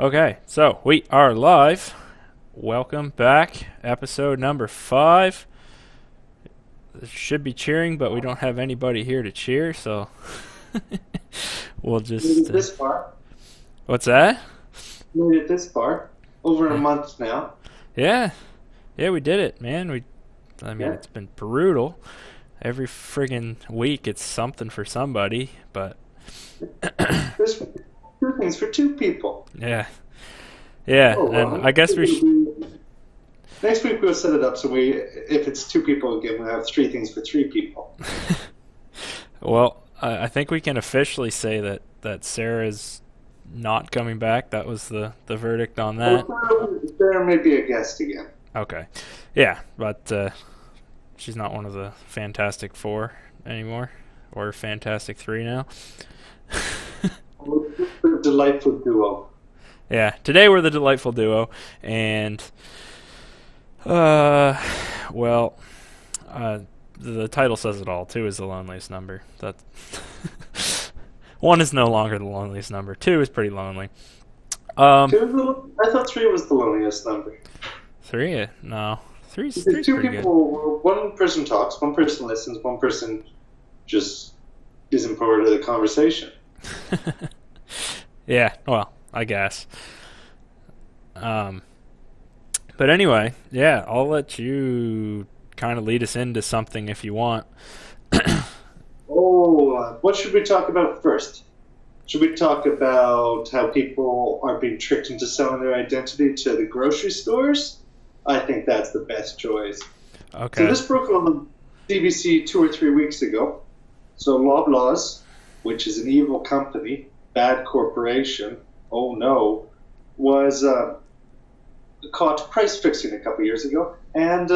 Okay, so we are live. Welcome back. Episode number 5. Should be cheering, but we don't have anybody here to cheer, so we'll Made just. it this far. What's that? Made it this far. Over a Yeah. month now. Yeah, yeah, we did it, man. I mean, Yeah. it's been brutal. Every friggin' week, it's something for somebody, but There's two things for two people. yeah, yeah, Oh and well. I guess we. Next week we'll set it up so if it's two people again, we'll have three things for three people. Well, I think we can officially say that Sarah's not coming back. That was the verdict on that. There may be a guest again. Okay. Yeah, but she's not one of the Fantastic Four anymore. Or Fantastic Three now. A delightful duo. Yeah, today we're the delightful duo. And, well, the title says it all. 2 is the loneliest number. That 1 is no longer the loneliest number. 2 is pretty lonely. I thought three was the loneliest number. 3? No. Three's Because two pretty good. people, one person talks, one person listens, one person just isn't part of the conversation. Yeah, well, I guess. But anyway, yeah, I'll let you kind of lead us into something if you want. What should we talk about first? Should we talk about how people are being tricked into selling their identity to the grocery stores? I think that's the best choice. So Okay. this broke on the BBC 2 or 3 weeks ago. So Loblaws, which is an evil company, bad corporation, oh no, was caught price fixing a couple years ago, and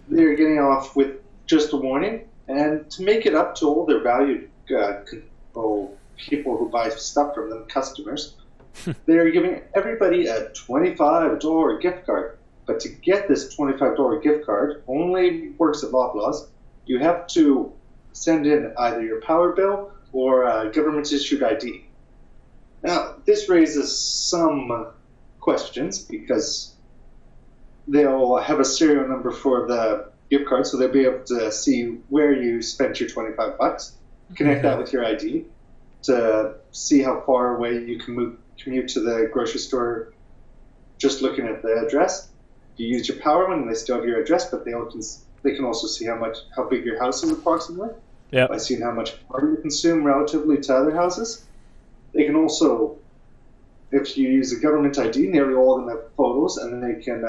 they're getting off with just a warning. And to make it up to all their valued people who buy stuff from them, customers, they're giving everybody a $25 gift card. But to get this $25 gift card, only works at Loblaws. You have to send in either your power bill or a government-issued ID. Now, this raises some questions because they'll have a serial number for the gift card, so they'll be able to see where you spent your $25. Connect that with your ID to see how far away you can commute to the grocery store just looking at the address. You use your power one and they still have your address, but they can also see how big your house is approximately by Yep. seeing how much power you consume relatively to other houses. They can also, if you use a government ID, nearly all of them have photos, and then they can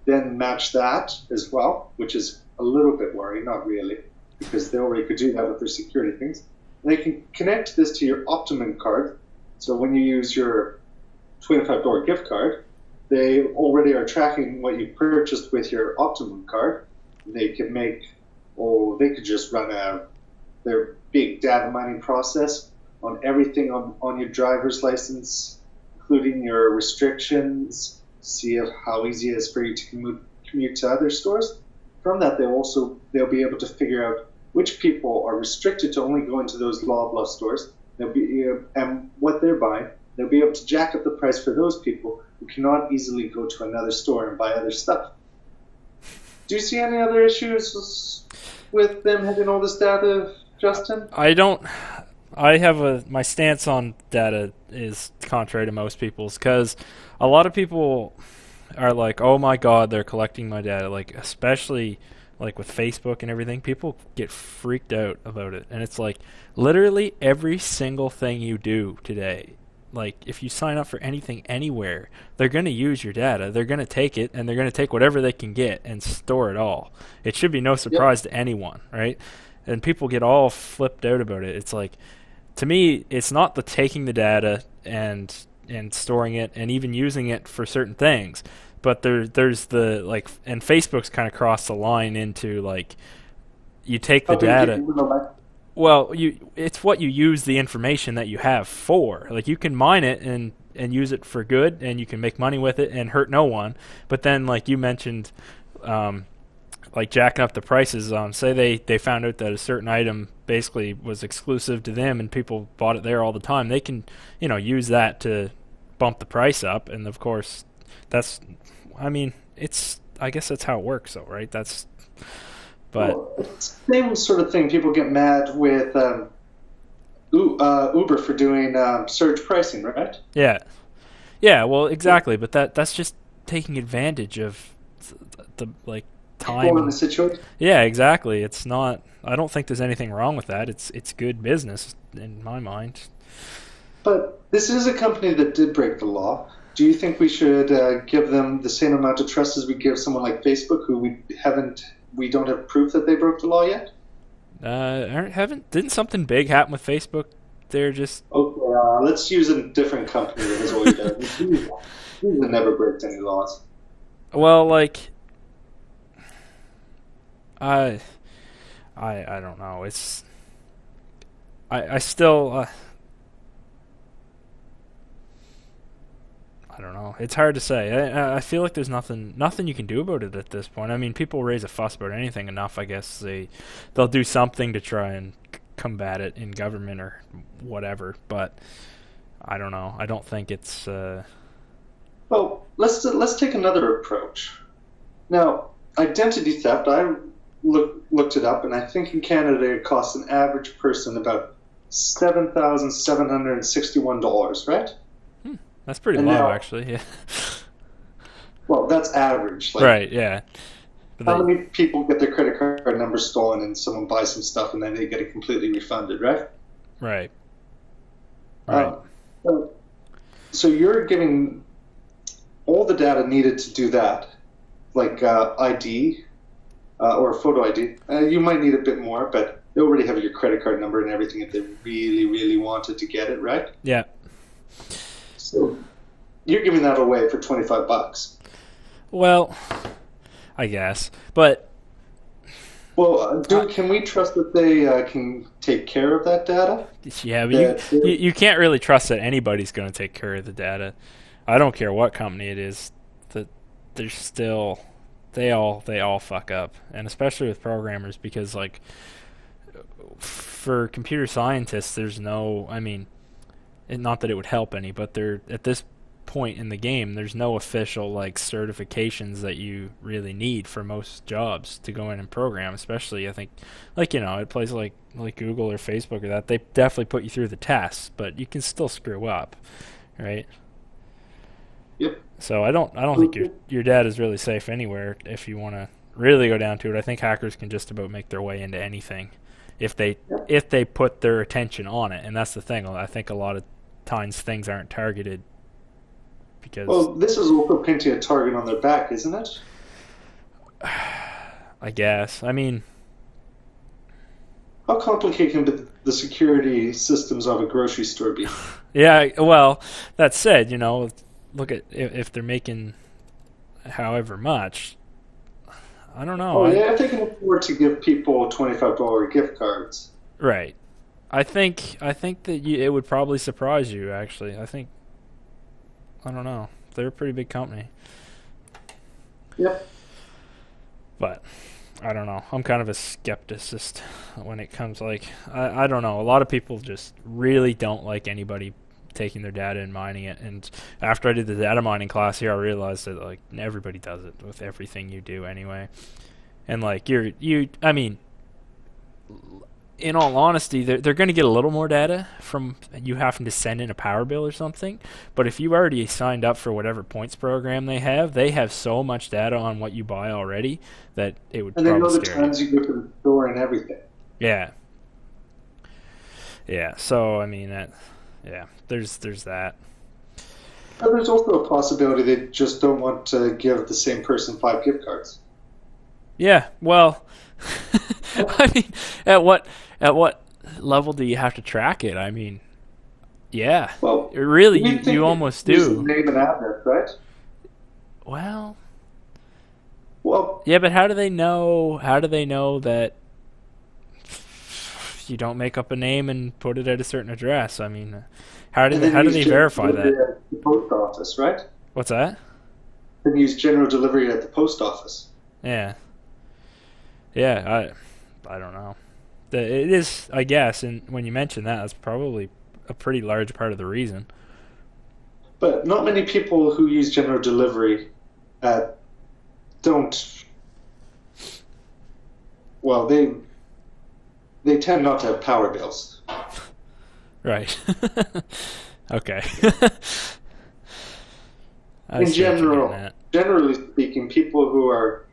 then match that as well, which is a little bit worrying, not really, because they already could do that with their security things. And they can connect this to your Optimum card, so when you use your $25 gift card, they already are tracking what you purchased with your Optimum card. They could just run their big data mining process on everything on your driver's license, including your restrictions, see how easy it is for you to commute to other stores. From that, they'll be able to figure out which people are restricted to only going to those Loblaw stores. And what they're buying. They'll be able to jack up the price for those people who cannot easily go to another store and buy other stuff. Do you see any other issues with them having all this data, Justin? I don't. I have my stance on data is contrary to most people's because a lot of people are like, "Oh my God, they're collecting my data." Like, especially like with Facebook and everything, people get freaked out about it, and it's like literally every single thing you do today. Like, if you sign up for anything anywhere, they're going to use your data. They're going to take it, and they're going to take whatever they can get and store it all. It should be no surprise to anyone, right? And people get all flipped out about it. It's like, to me, it's not the taking the data and storing it and even using it for certain things, but there's the, like, and Facebook's kind of crossed the line into, like, you take the data. Well, it's what you use the information that you have for. Like, you can mine it and use it for good, and you can make money with it and hurt no one. But then, like you mentioned, like jacking up the prices on, say they found out that a certain item basically was exclusive to them and people bought it there all the time, they can, use that to bump the price up, and of course, that's, I mean, I guess that's how it works, though, right? But Well, it's the same sort of thing. People get mad with Uber for doing surge pricing, right? yeah, yeah, well, exactly. But that's just taking advantage of the like time People in the and situation. yeah, exactly. It's not. I don't think there's anything wrong with that. It's good business in my mind. But this is a company that did break the law. Do you think we should give them the same amount of trust as we give someone like Facebook, who we don't have proof that they broke the law yet? Didn't something big happen with Facebook? They're just Okay, let's use a different company that has always done. These have never breaks any laws. well, like I I don't know. I still I don't know. It's hard to say. I feel like there's nothing you can do about it at this point. I mean, people raise a fuss about anything enough. I guess they'll do something to try and combat it in government or whatever. But I don't know. I don't think it's. Well, let's take another approach. Now, identity theft. I looked it up, and I think in Canada it costs an average person about $7,761, right? That's pretty And low, now, actually. Yeah. well, that's average. Like, Right. Yeah. But how many people get their credit card number stolen and someone buys some stuff and then they get it completely refunded, right? Right. Right. So you're giving all the data needed to do that, like ID or photo ID. You might need a bit more, but they already have your credit card number and everything if they really, really wanted to get it, right? Yeah. So you're giving that away for $25. Well, I guess, but Well, can we trust that they can take care of that data? yeah, but you can't really trust that anybody's going to take care of the data. I don't care what company it is. That there's still they all fuck up, and especially with programmers, because like for computer scientists, there's no. I mean, not that it would help any, but there at this point in the game, there's no official like certifications that you really need for most jobs to go in and program. Especially, I think, like at places like Google or Facebook or that, they definitely put you through the tests, but you can still screw up, right? Yep. So I don't think your data is really safe anywhere. If you want to really go down to it, I think hackers can just about make their way into anything if they put their attention on it. And that's the thing. I think a lot of times things aren't targeted because. Well, this is also painting a target on their back, isn't it? I guess. I mean, how complicated can the security systems of a grocery store be? yeah. Well, that said, look at if they're making however much. I don't know. Oh, yeah, if they can afford to give people $25 gift cards. Right. I think that it would probably surprise you. Actually, I don't know. They're a pretty big company. Yep. But I don't know. I'm kind of a skepticist when it comes I don't know. A lot of people just really don't like anybody taking their data and mining it. And after I did the data mining class here, I realized that like everybody does it with everything you do anyway. And like I mean, in all honesty, they're going to get a little more data from you having to send in a power bill or something. But if you already signed up for whatever points program they have so much data on what you buy already that it would and they probably know the scare you. times you go to the store and everything. Yeah. Yeah. So I mean, there's that. But there's also a possibility they just don't want to give the same person 5 gift cards. Yeah. Well, I mean, at what level do you have to track it? I mean, yeah. Well, really, you almost do. Name and address, right? Well, yeah, but how do they know? How do they know that you don't make up a name and put it at a certain address? I mean, how do they verify that? At the post office, right? What's that? They use general delivery at the post office. Yeah. Yeah, I don't know. It is, I guess, and when you mention that, that's probably a pretty large part of the reason. But not many people who use general delivery don't. Well, they tend not to have power bills. Right. Okay. In general, generally speaking, people who are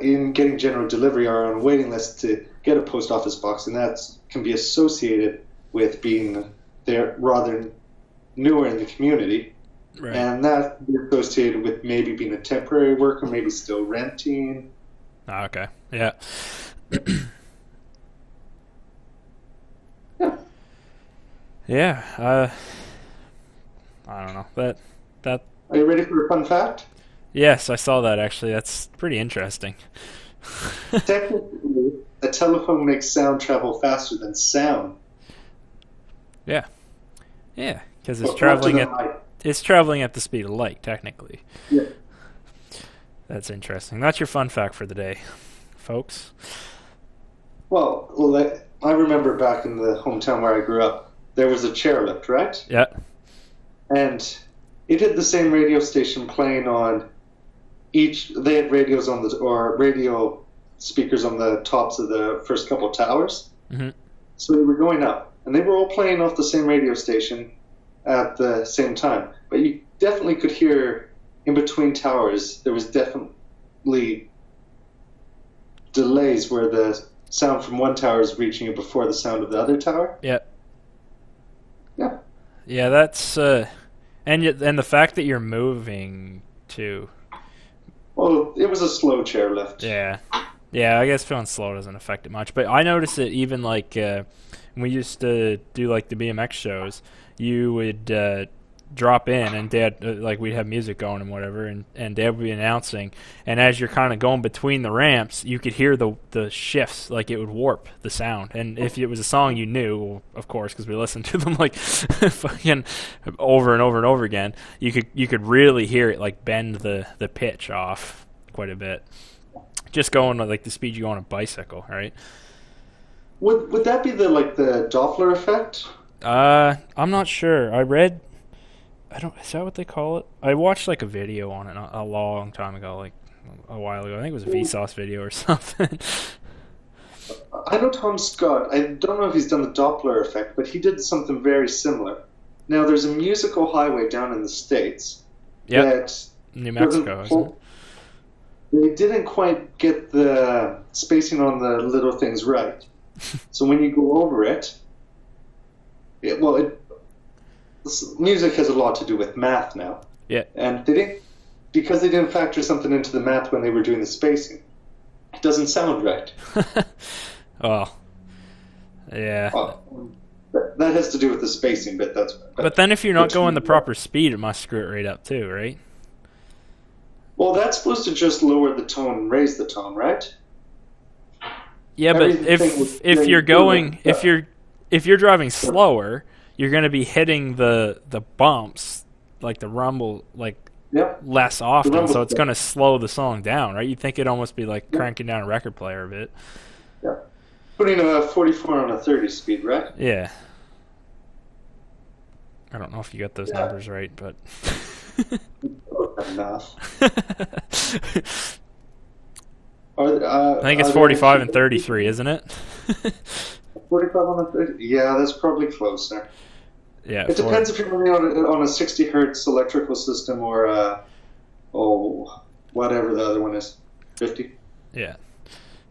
in getting general delivery are on a waiting list to get a post office box, and that can be associated with being there rather newer in the community. Right. And that can be associated with maybe being a temporary worker, maybe still renting. Oh, okay. Yeah. Yeah. Yeah. I don't know. That. Are you ready for a fun fact? Yes, I saw that actually. That's pretty interesting. Technically, a telephone makes sound travel faster than sound. Yeah. Yeah, because Well, faster than light. it's traveling at the speed of light, technically. Yeah. That's interesting. That's your fun fact for the day, folks. Well, I remember back in the hometown where I grew up, there was a chairlift, right? Yeah. And it had the same radio station playing on each. They had radios on or radio speakers on the tops of the first couple of towers. Mm-hmm. So we were going up, and they were all playing off the same radio station at the same time. But you definitely could hear in between towers. There was definitely delays where the sound from one tower is reaching you before the sound of the other tower. Yeah. Yeah. Yeah, that's and the fact that you're moving too. Well, it was a slow chairlift. Yeah. Yeah, I guess feeling slow doesn't affect it much, but I noticed it even like when we used to do like the BMX shows, you would drop in and Dad like we'd have music going and whatever, and Dad would be announcing, and as you're kind of going between the ramps, you could hear the shifts, like it would warp the sound, and if it was a song you knew, of course, because we listened to them like fucking over and over and over again, you could really hear it like bend the pitch off quite a bit. Just going at like the speed you go on a bicycle, right? Would that be the Doppler effect? I'm not sure. Is that what they call it? I watched like a video on it a long time ago, like a while ago. I think it was a Vsauce video or something. I know Tom Scott. I don't know if he's done the Doppler effect, but he did something very similar. Now, there's a musical highway down in the States. Yeah, that New Mexico, isn't it? They didn't quite get the spacing on the little things right. So when you go over music has a lot to do with math now. Yeah. And because they didn't factor something into the math when they were doing the spacing, it doesn't sound right. Oh. Yeah. Well, that has to do with the spacing bit. But then if you're not going the proper speed, it must screw it right up too, right? Well, that's supposed to just lower the tone and raise the tone, right? Yeah, but if you're driving slower, you're going to be hitting the bumps, like the rumble, less often, so it's going to slow the song down, right? You'd think it'd almost be like cranking down a record player a bit. Yeah. Putting a 44 on a 30 speed, right? Yeah. I don't know if you got those numbers right, but... Enough. I think it's 45 and 33, isn't it? 45 on a 30? Yeah, that's probably closer. Yeah. It depends if you're running on a 60 hertz electrical system or whatever the other one is. 50? Yeah.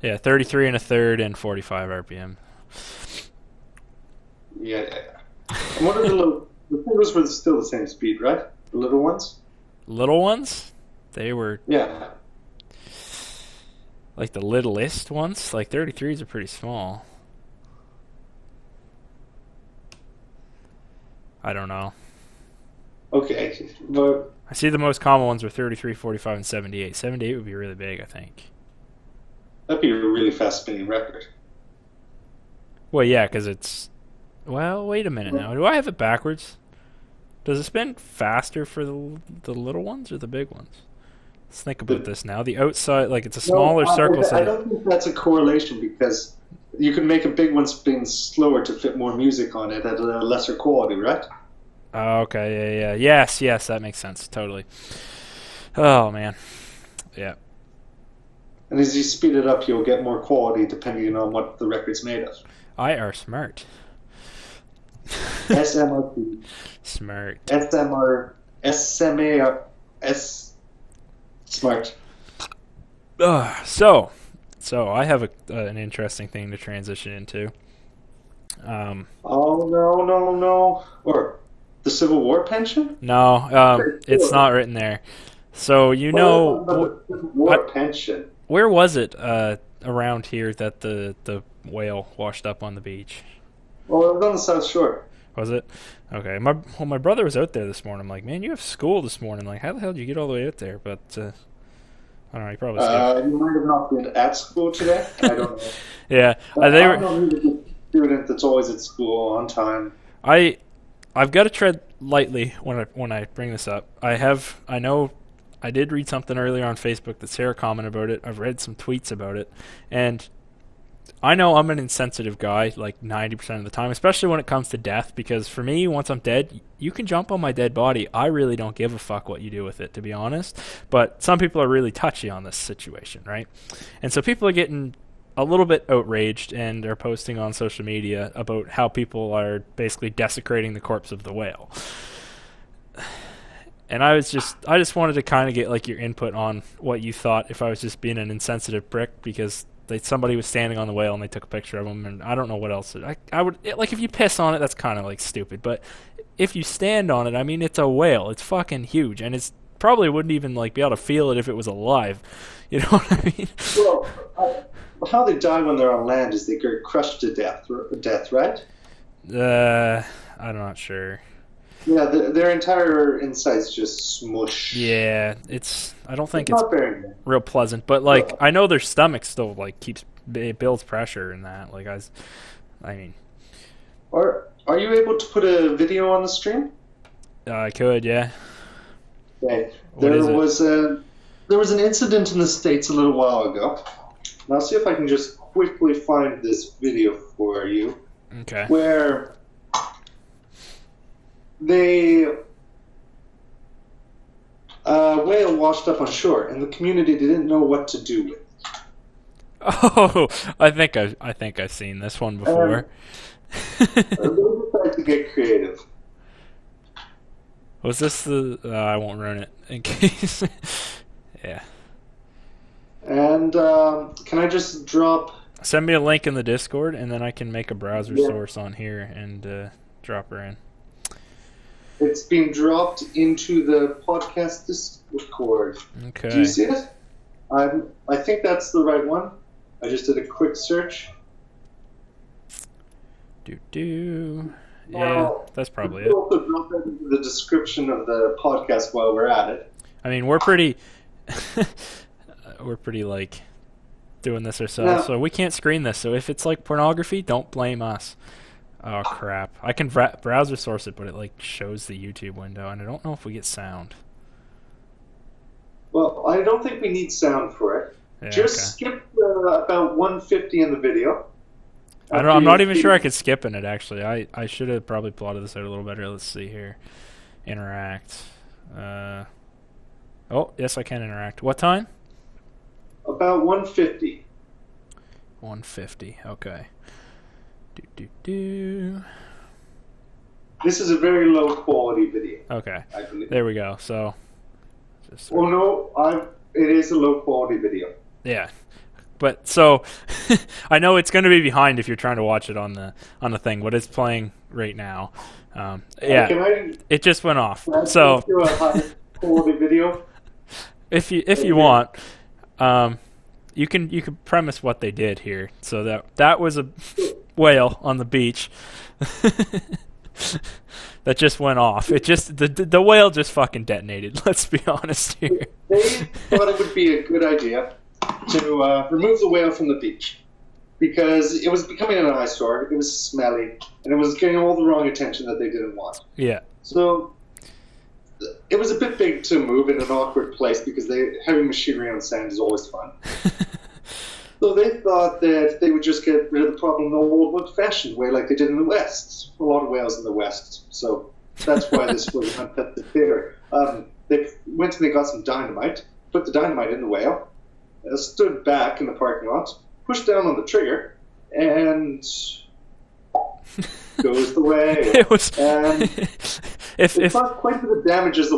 Yeah, 33 and a third and 45 RPM. Yeah. And what are the those were still the same speed, right? The little ones? Little ones? They were... Yeah. Like the littlest ones? Like 33s are pretty small. I don't know. Okay, but... I see the most common ones were 33, 45, and 78. 78 would be really big, I think. That'd be a really fast spinning record. Well, yeah, because it's... Well, wait a minute now. Do I have it backwards? Does it spin faster for the little ones or the big ones? Let's think about this now. The outside, like it's a smaller circle. I don't think that's a correlation because you can make a big one spin slower to fit more music on it at a lesser quality, right? Oh, okay, yeah, yeah. Yes, that makes sense. Totally. Oh, man. Yeah. And as you speed it up, you'll get more quality depending on what the record's made of. I are smart. SMRP, Smart. SMR, SMAR, S, smart. So I have an interesting thing to transition into. Oh, no, no, no. Or the Civil War pension? No, it's Sure. not written there. So Well, let's talk about the Civil I, War pension. where was it around here that the whale washed up on the beach? Well, it was on the South Shore. Was it? Okay. My brother was out there this morning. I'm like, man, you have school this morning. Like, how the hell did you get all the way out there? But I don't know. You probably skipped. You might have not been at school today. I don't know. Yeah, they I'm were. not really the student that's always at school on time. I've got to tread lightly when I bring this up. I know I did read something earlier on Facebook that Sarah commented about it. I've read some tweets about it, and I know I'm an insensitive guy like 90% of the time, especially when it comes to death, because for me, once I'm dead, you can jump on my dead body. I really don't give a fuck what you do with it, to be honest. But some people are really touchy on this situation, right? And so people are getting a little bit outraged and are posting on social media about how people are basically desecrating the corpse of the whale. And I just wanted to kind of get like your input on what you thought if I was just being an insensitive prick because somebody was standing on the whale and they took a picture of him, and I don't know what else. I would like if you piss on it, that's kind of like stupid. But if you stand on it, I mean, it's a whale. It's fucking huge, and it's probably wouldn't even like be able to feel it if it was alive. You know what I mean? Well, how they die when they're on land is they get crushed to death, right? I'm not sure. Yeah, their entire insides just smush. Yeah, I don't think it's not very good. Real pleasant, but like I know their stomach still like it builds pressure in that. Like I mean, Are you able to put a video on the stream? I could, yeah. Okay. What is it? There was an incident in the States a little while ago. And I'll see if I can just quickly find this video for you. Okay. Where whale washed up on shore, and the community didn't know what to do with it. Oh, I think I've seen this one before. They decided to get creative. Was this the? I won't ruin it in case. Yeah. And can I just drop? Send me a link in the Discord, and then I can make a browser Yeah. source on here and drop her in. It's being dropped into the podcast Discord. Okay. Do you see it? I think that's the right one. I just did a quick search. Yeah, Now, that's probably we it. can also drop that into the description of the podcast while we're at it. I mean, we're pretty like doing this ourselves, so we can't screen this. So if it's like pornography, don't blame us. Oh crap! I can browser source it, but it like shows the YouTube window, and I don't know if we get sound. Well, I don't think we need sound for it. Yeah, Just skip about 150 in the video. I'm not even sure I could skip in it. Actually, I should have probably plotted this out a little better. Let's see here. Interact. Oh yes, I can interact. What time? About 150. 150. Okay. This is a very low quality video. Okay. I believe. There we go. So. Oh no, it is a low quality video. Yeah. But so I know it's going to be behind if you're trying to watch it on the thing, but it's playing right now. Yeah, it just went off. So a high quality video. If you want, you can premise what they did here. So that was a whale on the beach that just went off. It just the whale just fucking detonated. Let's be honest here. They thought it would be a good idea to remove the whale from the beach because it was becoming an eyesore. It was smelly, and it was getting all the wrong attention that they didn't want. Yeah. So it was a bit big to move in an awkward place because having machinery on sand is always fun. So they thought that they would just get rid of the problem the old-fashioned way, like they did in the West. A lot of whales in the West. So That's why this was an untested theater. They went and they got some dynamite, put the dynamite in the whale, stood back in the parking lot, pushed down on the trigger, and goes the whale. It was. And if not quite to the damage as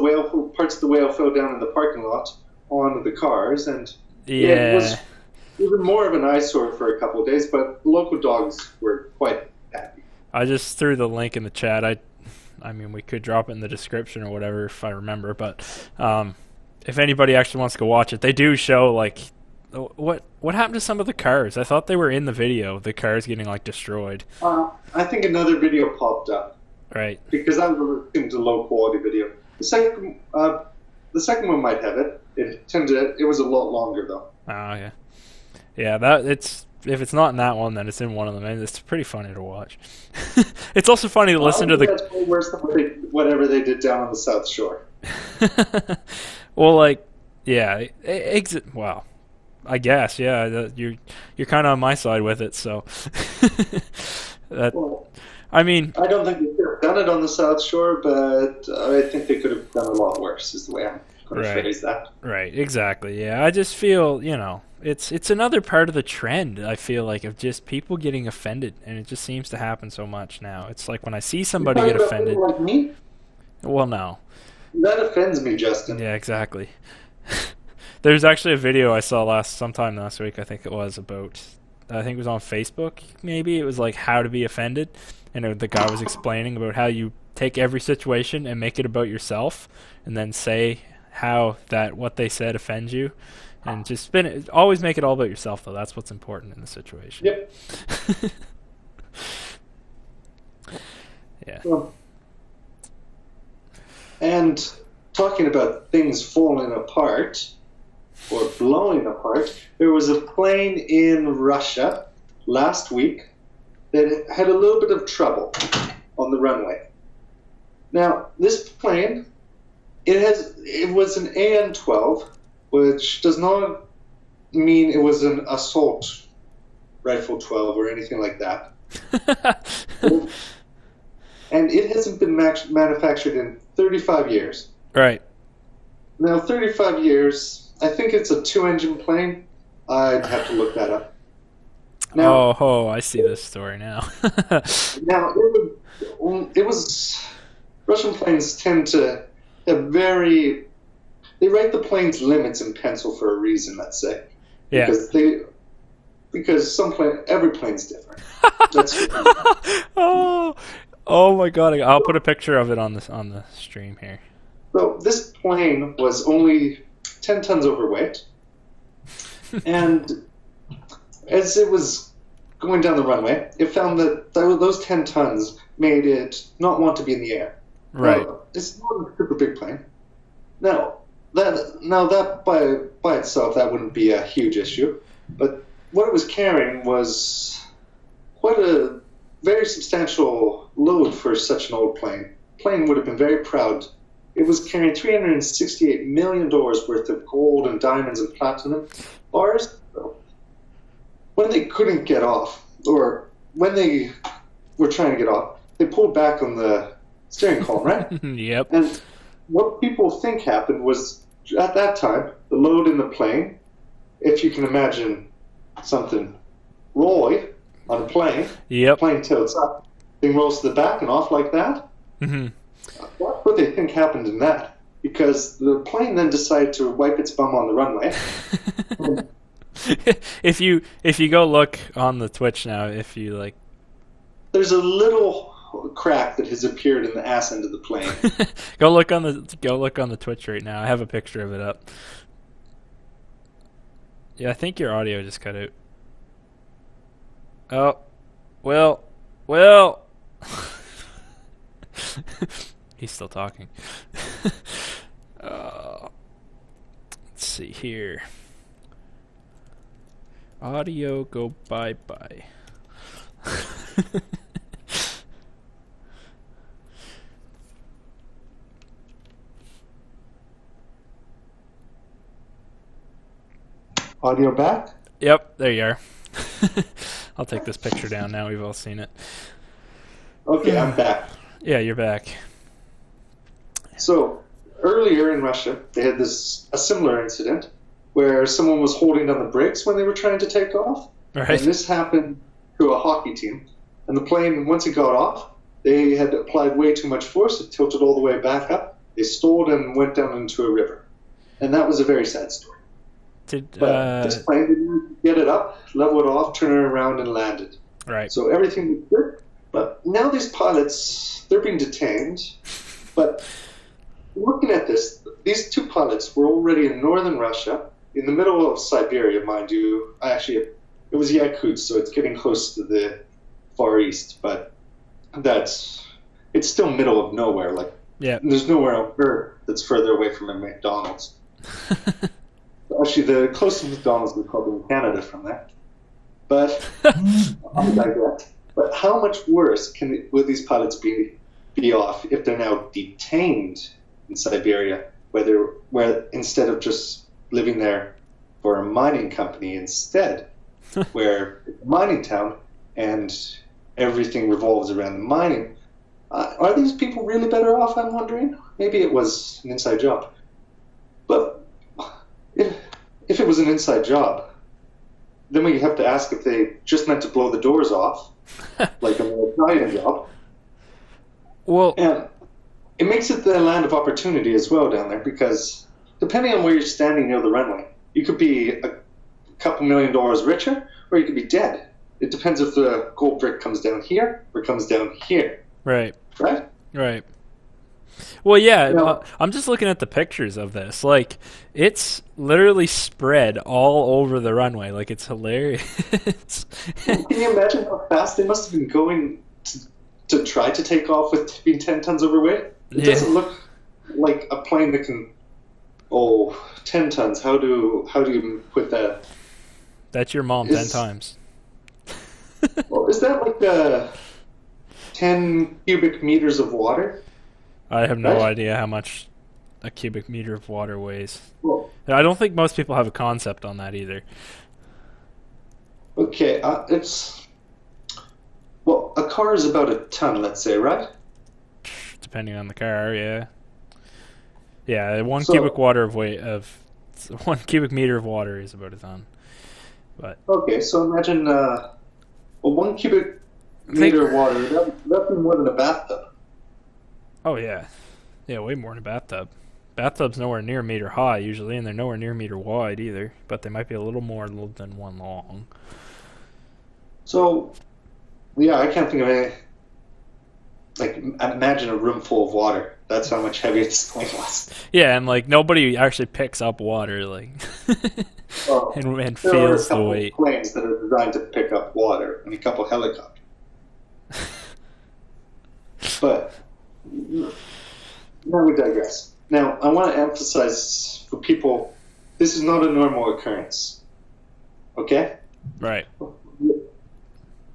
parts of the whale fell down in the parking lot onto the cars, and it was even more of an eyesore for a couple of days. But local dogs were quite happy. I just threw the link in the chat. I mean, we could drop it in the description or whatever if I remember. But if anybody actually wants to go watch it, they do show like what happened to some of the cars. I thought they were in the video. The cars getting like destroyed. I think another video popped up. Right. Because I was listening to low quality video. The second one might have it. It was a lot longer though. Oh yeah. Yeah, if it's not in that one, then it's in one of them, and it's pretty funny to watch. It's also funny to listen to the. That's way worse than whatever they did down on the South Shore. Well, like, yeah, well, I guess, yeah, you're kind of on my side with it, so. I mean, I don't think they could have done it on the South Shore, but I think they could have done a lot worse. Is the way I'm going to phrase that. Right, exactly. Yeah, I just feel, it's another part of the trend. I feel like of just people getting offended, and it just seems to happen so much now. It's like when I see somebody get offended. Like me? Well, no. That offends me, Justin. Yeah, exactly. There's actually a video I saw sometime last week. I think it was about. I think it was on Facebook. Maybe it was like how to be offended, and the guy was explaining about how you take every situation and make it about yourself, and then say how what they said offends you. And just always make it all about yourself, though. That's what's important in the situation. Yep. Yeah. And talking about things falling apart or blowing apart, there was a plane in Russia last week that had a little bit of trouble on the runway. Now, this plane, it was an AN-12, which does not mean it was an assault rifle 12 or anything like that. And it hasn't been manufactured in 35 years. Right. Now, 35 years, I think it's a 2-engine plane. I'd have to look that up. Now, I see this story now. Now, it was Russian planes tend to have they write the plane's limits in pencil for a reason, let's say. Yeah. Because every plane's different. Oh my god! I'll put a picture of it on the stream here. So this plane was only 10 tons overweight, and as it was going down the runway, it found that those 10 tons made it not want to be in the air. Right. Now, it's not a super big plane. Now that by itself, that wouldn't be a huge issue. But what it was carrying was quite a very substantial load for such an old plane. The plane would have been very proud. It was carrying $368 million worth of gold and diamonds and platinum bars. When they couldn't get off, or when they were trying to get off, they pulled back on the steering column, right? Yep. And what people think happened was, at that time, the load in the plane, if you can imagine something rolling on a plane, yep. Plane tilts up, thing rolls to the back and off like that. Mm-hmm. That's what they think happened in that, because the plane then decided to wipe its bum on the runway. If you go look on the Twitch now, if you like, there's a little crack that has appeared in the ass end of the plane. go look on the Twitch right now. I have a picture of it up. Yeah, I think your audio just cut out. Oh, well. He's still talking. Let's see here. Audio, go bye-bye. Audio back? Yep, there you are. I'll take this picture down now. We've all seen it. Okay, I'm back. Yeah, you're back. So earlier in Russia, they had a similar incident where someone was holding down the brakes when they were trying to take off. Right. And this happened to a hockey team. And the plane, once it got off, they had applied way too much force. It tilted all the way back up. They stalled and went down into a river. And that was a very sad story. But this plane didn't get it up, level it off, turn it around, and landed. Right. So everything was good. But now these pilots, they're being detained. But looking at this, these two pilots were already in northern Russia, in the middle of Siberia, mind you. Actually, it was Yakutsk, so it's getting close to the Far East. But it's still middle of nowhere. Like, yeah. There's nowhere on Earth that's further away from a McDonald's. Actually, the closest McDonald's is probably in Canada from there. But I'll digress. But how much worse will these pilots be off if they're now detained in Siberia, where instead of just living there for a mining company instead, where it's a mining town and everything revolves around the mining? Are these people really better off, I'm wondering? Maybe it was an inside job. But if it was an inside job, then we have to ask if they just meant to blow the doors off, like an Italian job. Well, and it makes it the land of opportunity as well down there, because depending on where you're standing near the runway, you could be a couple $1 million richer, or you could be dead. It depends if the gold brick comes down here or comes down here. Right. Right? Right. Well, yeah, I'm just looking at the pictures of this. Like, it's literally spread all over the runway. Like, it's hilarious. Can you imagine how fast they must have been going to try to take off with being 10 tons overweight? It doesn't look like a plane that can... 10 tons. How do you put that? That's your mom 10 times. Well, is that like 10 cubic meters of water? I have no idea how much a cubic meter of water weighs. Well, I don't think most people have a concept on that either. Okay, a car is about a ton, let's say, right? Depending on the car, yeah. Yeah, 1 cubic meter of water is about a ton. But okay, so imagine 1 cubic meter of water. That'd be more than a bathtub. Oh yeah, way more than a bathtub. Bathtub's nowhere near a meter high usually, and they're nowhere near a meter wide either. But they might be a little more than one long. So, yeah, I can't think of any. Like, imagine a room full of water. That's how much heavier this plane was. Yeah, and like nobody actually picks up water, like, and feels the weight. There are planes that are designed to pick up water, and a couple helicopters. But now we digress. Now, I want to emphasize for people, this is not a normal occurrence. Okay? Right.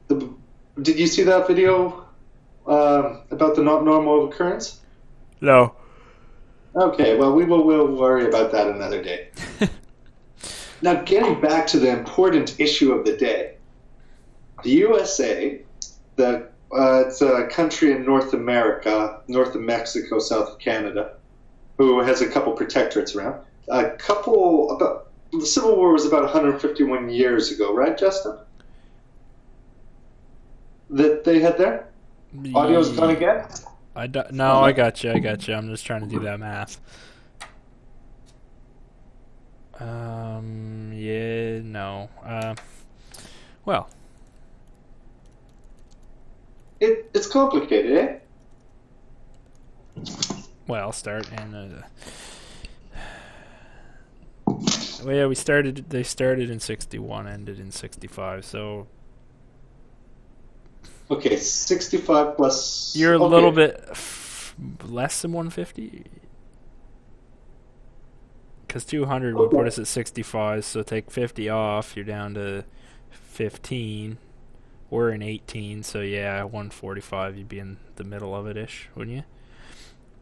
Did you see that video about the not normal occurrence? No. Okay, well, we'll worry about that another day. Now, getting back to the important issue of the day, the USA, it's a country in North America, north of Mexico, south of Canada, who has a couple protectorates around. The Civil War was about 151 years ago, right, Justin? That they had there? Audio's gone again? I got you. I'm just trying to do that math. Yeah, no. Well. It's complicated, eh? Well, I'll start and well, yeah, they started in 61, ended in 65, so okay, 65 plus... You're a little bit less than 150? Because 200 would put us at 65, so take 50 off, you're down to 15. We're in 18, so yeah, 145, you'd be in the middle of it-ish, wouldn't you?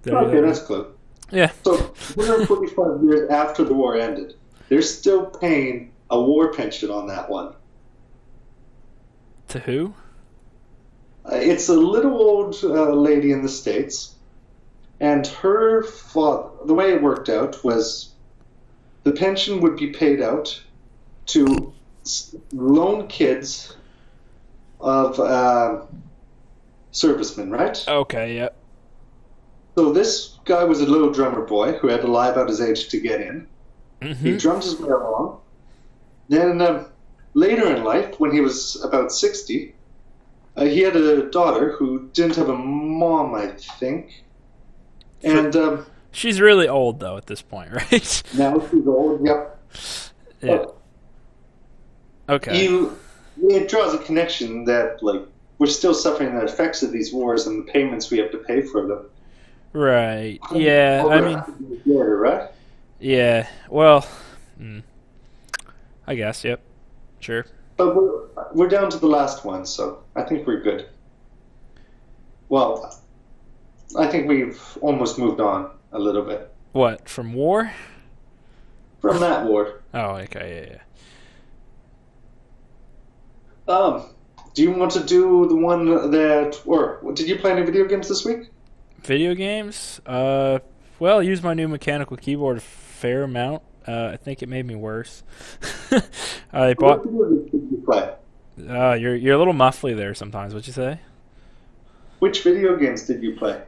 Okay, that's close. Yeah. So 145 years after the war ended, they're still paying a war pension on that one. To who? It's a little old lady in the States And her father, the way it worked out was the pension would be paid out to lone kids of servicemen, right? Okay, yeah. So this guy was a little drummer boy who had to lie about his age to get in. He drummed his way along. Then later in life, when he was about 60, he had a daughter who didn't have a mom, I think. And she's really old, though, at this point, right? now she's old, yep. Yeah. Okay. It draws a connection that, like, we're still suffering the effects of these wars and the payments we have to pay for them. Right. Yeah, I mean... right? Yeah, well... I guess, yep. Sure. But we're down to the last one, so I think we're good. Well, I think we've almost moved on a little bit. What, from war? From that war. Oh, okay, yeah. Do you want to do the one that... Or, did you play any video games this week? Video games? Well, I used my new mechanical keyboard a fair amount. I think it made me worse. I bought... What video games did you play? You're a little muffly there sometimes. What'd you say? Which video games did you play?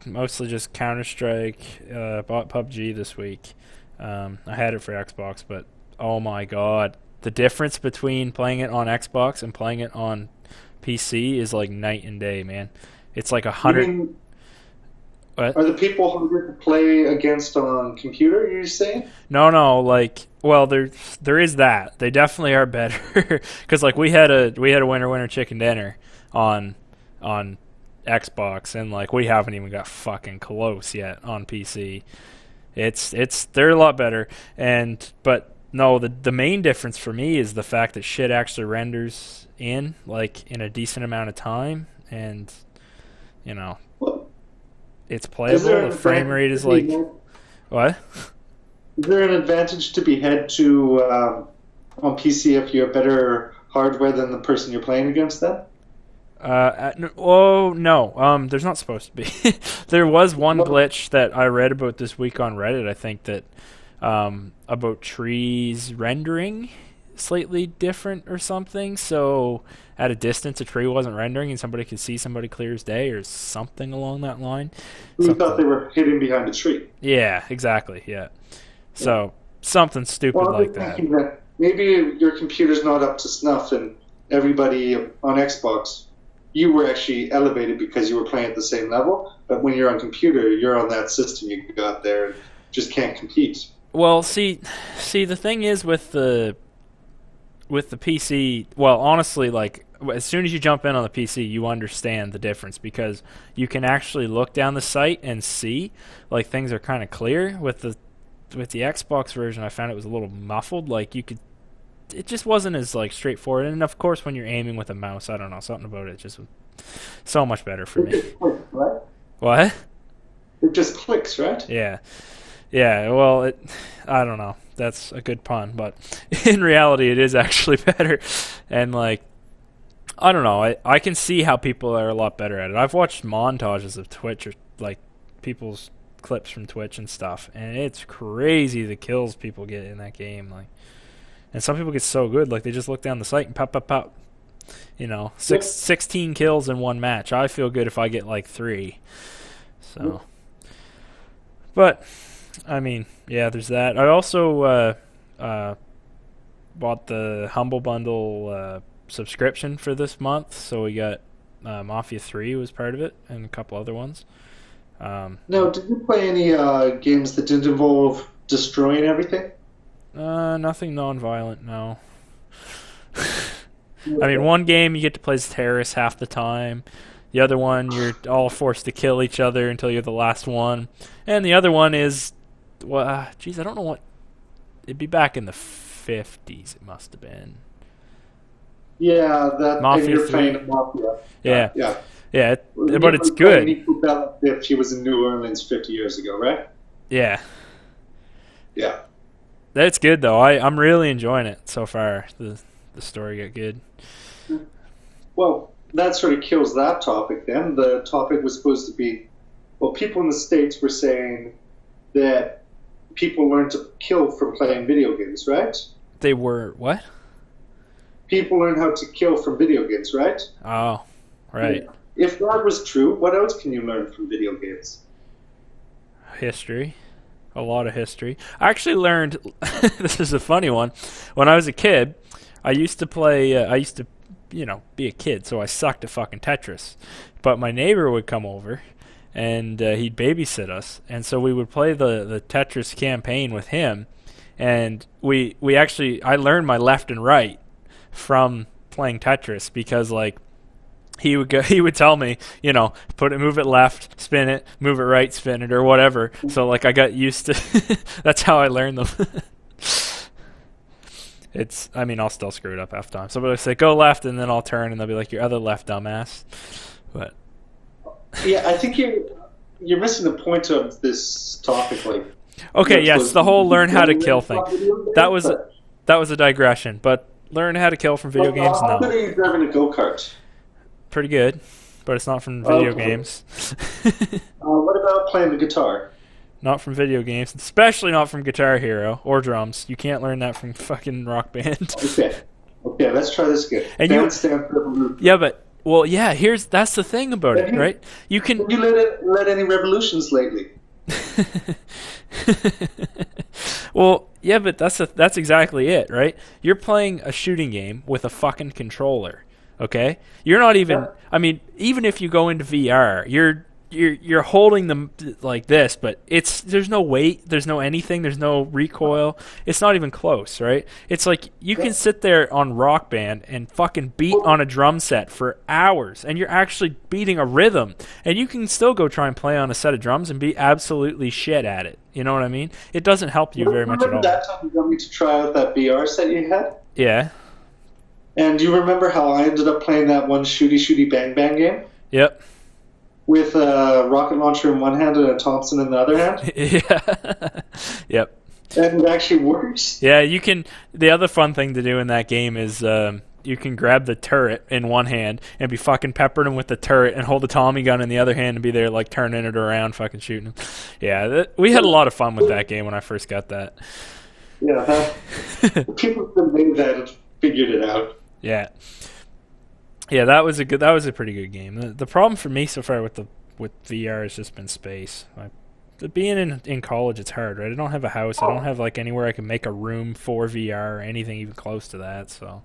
Mostly just Counter-Strike. Bought PUBG this week. I had it for Xbox, but oh my god. The difference between playing it on Xbox and playing it on PC is like night and day, man. It's like 100... What? Are the people harder to play against on computer, you're saying? No, like, well, there is that. They definitely are better because like we had a winter chicken dinner on Xbox, and like we haven't even got fucking close yet on PC. They're a lot better, but no, the main difference for me is the fact that shit actually renders in like in a decent amount of time, and you know. It's playable. The frame rate is like... What? Is there an advantage to be had to on PC if you have better hardware than the person you're playing against then? No. There's not supposed to be. There was one glitch that I read about this week on Reddit, I think, that about trees rendering slightly different or something. So at a distance, a tree wasn't rendering and somebody could see somebody clear as day or something along that line. We thought they were hidden behind a tree. Yeah, exactly. Yeah. So something stupid like that. Maybe your computer's not up to snuff and everybody on Xbox, you were actually elevated because you were playing at the same level. But when you're on computer, you're on that system you got there and just can't compete. Well, see, the thing is with the PC, well, honestly, like, as soon as you jump in on the PC, you understand the difference because you can actually look down the site and see, like, things are kind of clear. With the Xbox version, I found it was a little muffled. Like, it just wasn't as, like, straightforward. And, of course, when you're aiming with a mouse, I don't know, something about it just was so much better for me. Just clicks, right? What? It just clicks, right? Yeah. Yeah, well, I don't know. That's a good pun, but in reality, it is actually better. And, like, I don't know. I can see how people are a lot better at it. I've watched montages of Twitch, or, like, people's clips from Twitch and stuff, and it's crazy the kills people get in that game. Like, and some people get so good, like, they just look down the site and pop. You know, 16 kills in one match. I feel good if I get, like, 3. So, but... I mean, yeah, there's that. I also bought the Humble Bundle subscription for this month, so we got Mafia 3 was part of it, and a couple other ones. Now, did you play any games that didn't involve destroying everything? Nothing non-violent, no. I mean, one game you get to play as terrorists half the time. The other one, you're all forced to kill each other until you're the last one. And the other one is... Well, geez, I don't know what... It'd be back in the 50s, it must have been. Yeah, that... Mafia and you're 3. playing Mafia. Yeah, but it's good. Nico Bellic if she was in New Orleans 50 years ago, right? Yeah. Yeah. That's good, though. I'm really enjoying it so far. The story got good. Well, that sort of kills that topic then. The topic was supposed to be... Well, people in the States were saying that people learn to kill from playing video games, right? They were what? People learn how to kill from video games, right? Oh, right. If that was true, what else can you learn from video games? History. A lot of history. I actually learned, this is a funny one, when I was a kid, I used to play, be a kid, so I sucked at fucking Tetris. But my neighbor would come over, and he'd babysit us, and so we would play the Tetris campaign with him, and I learned my left and right from playing Tetris, because, like, he would tell me, move it left, spin it, move it right, spin it, or whatever. So, like, I got used to that's how I learned them. I'll still screw it up half the time. Somebody will say, go left, and then I'll turn, and they'll be like, your other left, dumbass. But yeah, I think you're missing the point of this topic. Like, okay, yes, the whole learn how to kill thing. That was a digression, but learn how to kill from video games, no. How good are you driving a go-kart? Pretty good, but it's not from video games. What about playing the guitar? Not from video games, especially not from Guitar Hero or drums. You can't learn that from fucking Rock Band. Okay, let's try this again. And that's the thing about it, right? You can. Have you led any revolutions lately? Well, yeah, but that's exactly it, right? You're playing a shooting game with a fucking controller. Okay, you're not even. Yeah. I mean, even if you go into VR, you're holding them like this, but there's no weight, there's no anything, there's no recoil. It's not even close, right? It's like you can sit there on Rock Band and fucking beat on a drum set for hours, and you're actually beating a rhythm, and you can still go try and play on a set of drums and be absolutely shit at it. You know what I mean? It doesn't help you very much at all. Remember that time you got me to try out that VR set you had? Yeah. And do you remember how I ended up playing that one shooty bang bang game? Yep. With a rocket launcher in one hand and a Thompson in the other hand? Yeah. Yep. And it actually works? Yeah, you can. The other fun thing to do in that game is you can grab the turret in one hand and be fucking peppering him with the turret and hold the Tommy gun in the other hand and be there like turning it around, fucking shooting him. Yeah, we had a lot of fun with that game when I first got that. Yeah, people that made that and figured it out. Yeah. Yeah, that was a pretty good game. The problem for me so far with VR has just been space. Being in college, it's hard, right? I don't have a house. I don't have like anywhere I can make a room for VR or anything even close to that. So,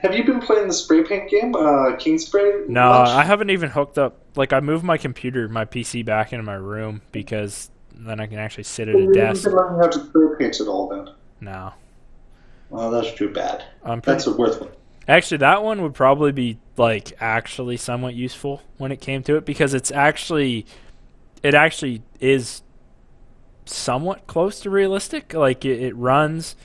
have you been playing the spray paint game, King Spray? No, I haven't even hooked up. Like, I moved my PC back into my room because then I can actually sit at a desk. You haven't learned how to spray paint at all, then? No. Well, that's too bad. That's a worth one. Actually, that one would probably be like actually somewhat useful when it came to it, because it actually is somewhat close to realistic. Like it runs,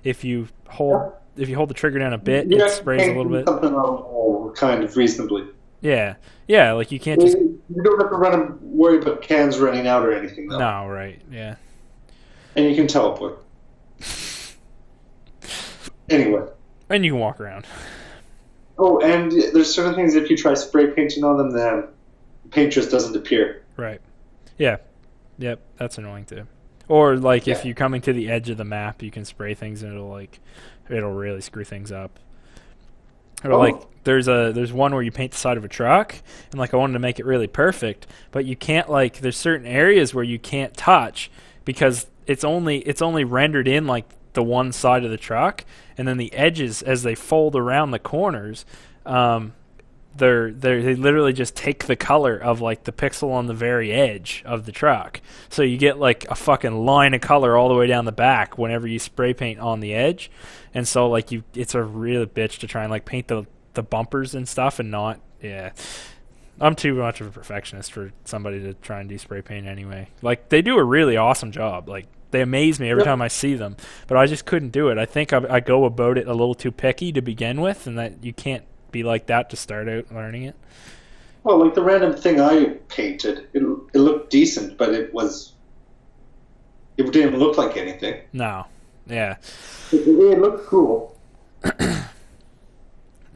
if you hold the trigger down a bit, it sprays a little bit. Something kind of reasonably. Yeah, like you can't just. You don't have to worry about cans running out or anything, though. No, right? Yeah. And you can teleport. Anyway. And you can walk around. Oh, and there's certain things, if you try spray painting on them, then the paint just doesn't appear. Right. Yeah. Yep, that's annoying too. Or like if you're coming to the edge of the map, you can spray things and it'll really screw things up. Or like there's one where you paint the side of a truck, and like I wanted to make it really perfect, but you can't, like, there's certain areas where you can't touch because it's only rendered in like the one side of the truck, and then the edges, as they fold around the corners, they literally just take the color of like the pixel on the very edge of the truck. So you get like a fucking line of color all the way down the back whenever you spray paint on the edge. And so like it's a real bitch to try and like paint the bumpers and stuff and not. Yeah. I'm too much of a perfectionist for somebody to try and do spray paint anyway. Like, they do a really awesome job. Like, they amaze me every time I see them. But I just couldn't do it. I think I go about it a little too picky to begin with, and that you can't be like that to start out learning it. Well, like the random thing I painted, it looked decent, but it didn't look like anything. No. Yeah. It looked cool.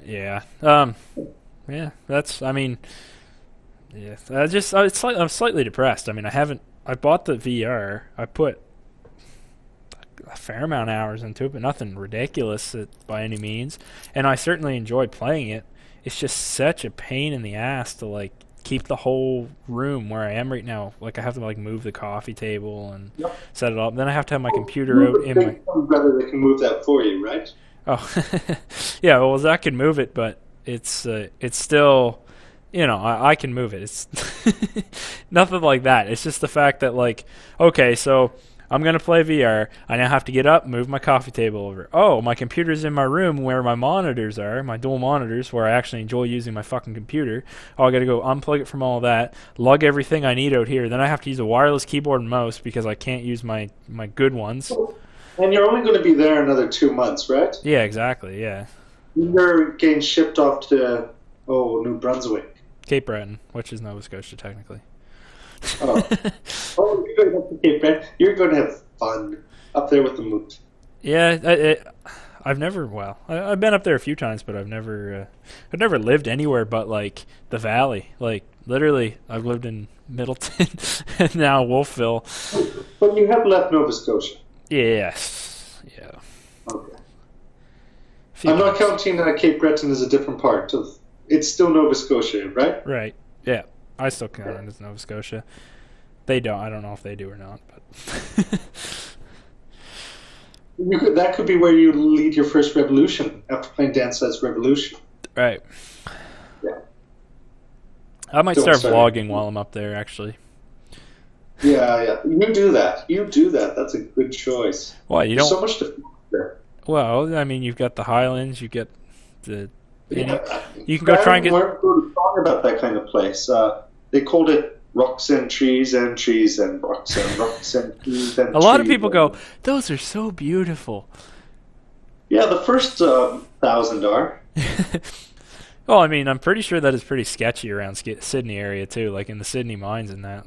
Yeah. Yeah, that's, I mean, Yeah, I'm slightly depressed. I mean, I bought the VR. I put a fair amount of hours into it, but nothing ridiculous by any means. And I certainly enjoy playing it. It's just such a pain in the ass to like keep the whole room where I am right now. Like I have to like move the coffee table and Yep. set it up. Then I have to have my Oh, computer out in my. brother that can move that for you, right? Oh, yeah. Well, Zach can move it, but it's still, I can move it. It's nothing like that. It's just the fact that like, okay, so I'm gonna play VR. I now have to get up, move my coffee table over. Oh, my computer's in my room where my monitors are, my dual monitors, where I actually enjoy using my fucking computer. Oh, I gotta go unplug it from all that, lug everything I need out here. Then I have to use a wireless keyboard and mouse because I can't use my good ones. And you're only going to be there another 2 months, right? Yeah, exactly. Yeah. You're getting shipped off to New Brunswick. Cape Breton, which is Nova Scotia technically. Oh, you're going up to Cape Breton. You're going to have fun up there with the moot. Yeah, I've never. Well, I've been up there a few times, but I've never lived anywhere but like the valley. Like literally, I've lived in Middleton and now Wolfville. But you have left Nova Scotia. Yes. Yeah. Okay. I'm not counting Cape Breton as a different part of. It's still Nova Scotia, right? Right. Yeah. I still count it as Nova Scotia. They don't. I don't know if they do or not, but. That could be where you lead your first revolution after playing Dance Dance Revolution. Right. Yeah. I might start vlogging while I'm up there, actually. Yeah. You do that. That's a good choice. Why? You don't. There's so much to there. Well, I mean, you've got the Highlands. You get the. Yeah. You can go try and get. Weren't talking about that kind of place. They called it rocks and trees and trees and rocks and trees and. A lot of people go, those are so beautiful. Yeah, the first 1,000 are. Well, I mean, I'm pretty sure that is pretty sketchy around Sydney area too, like in the Sydney mines and that.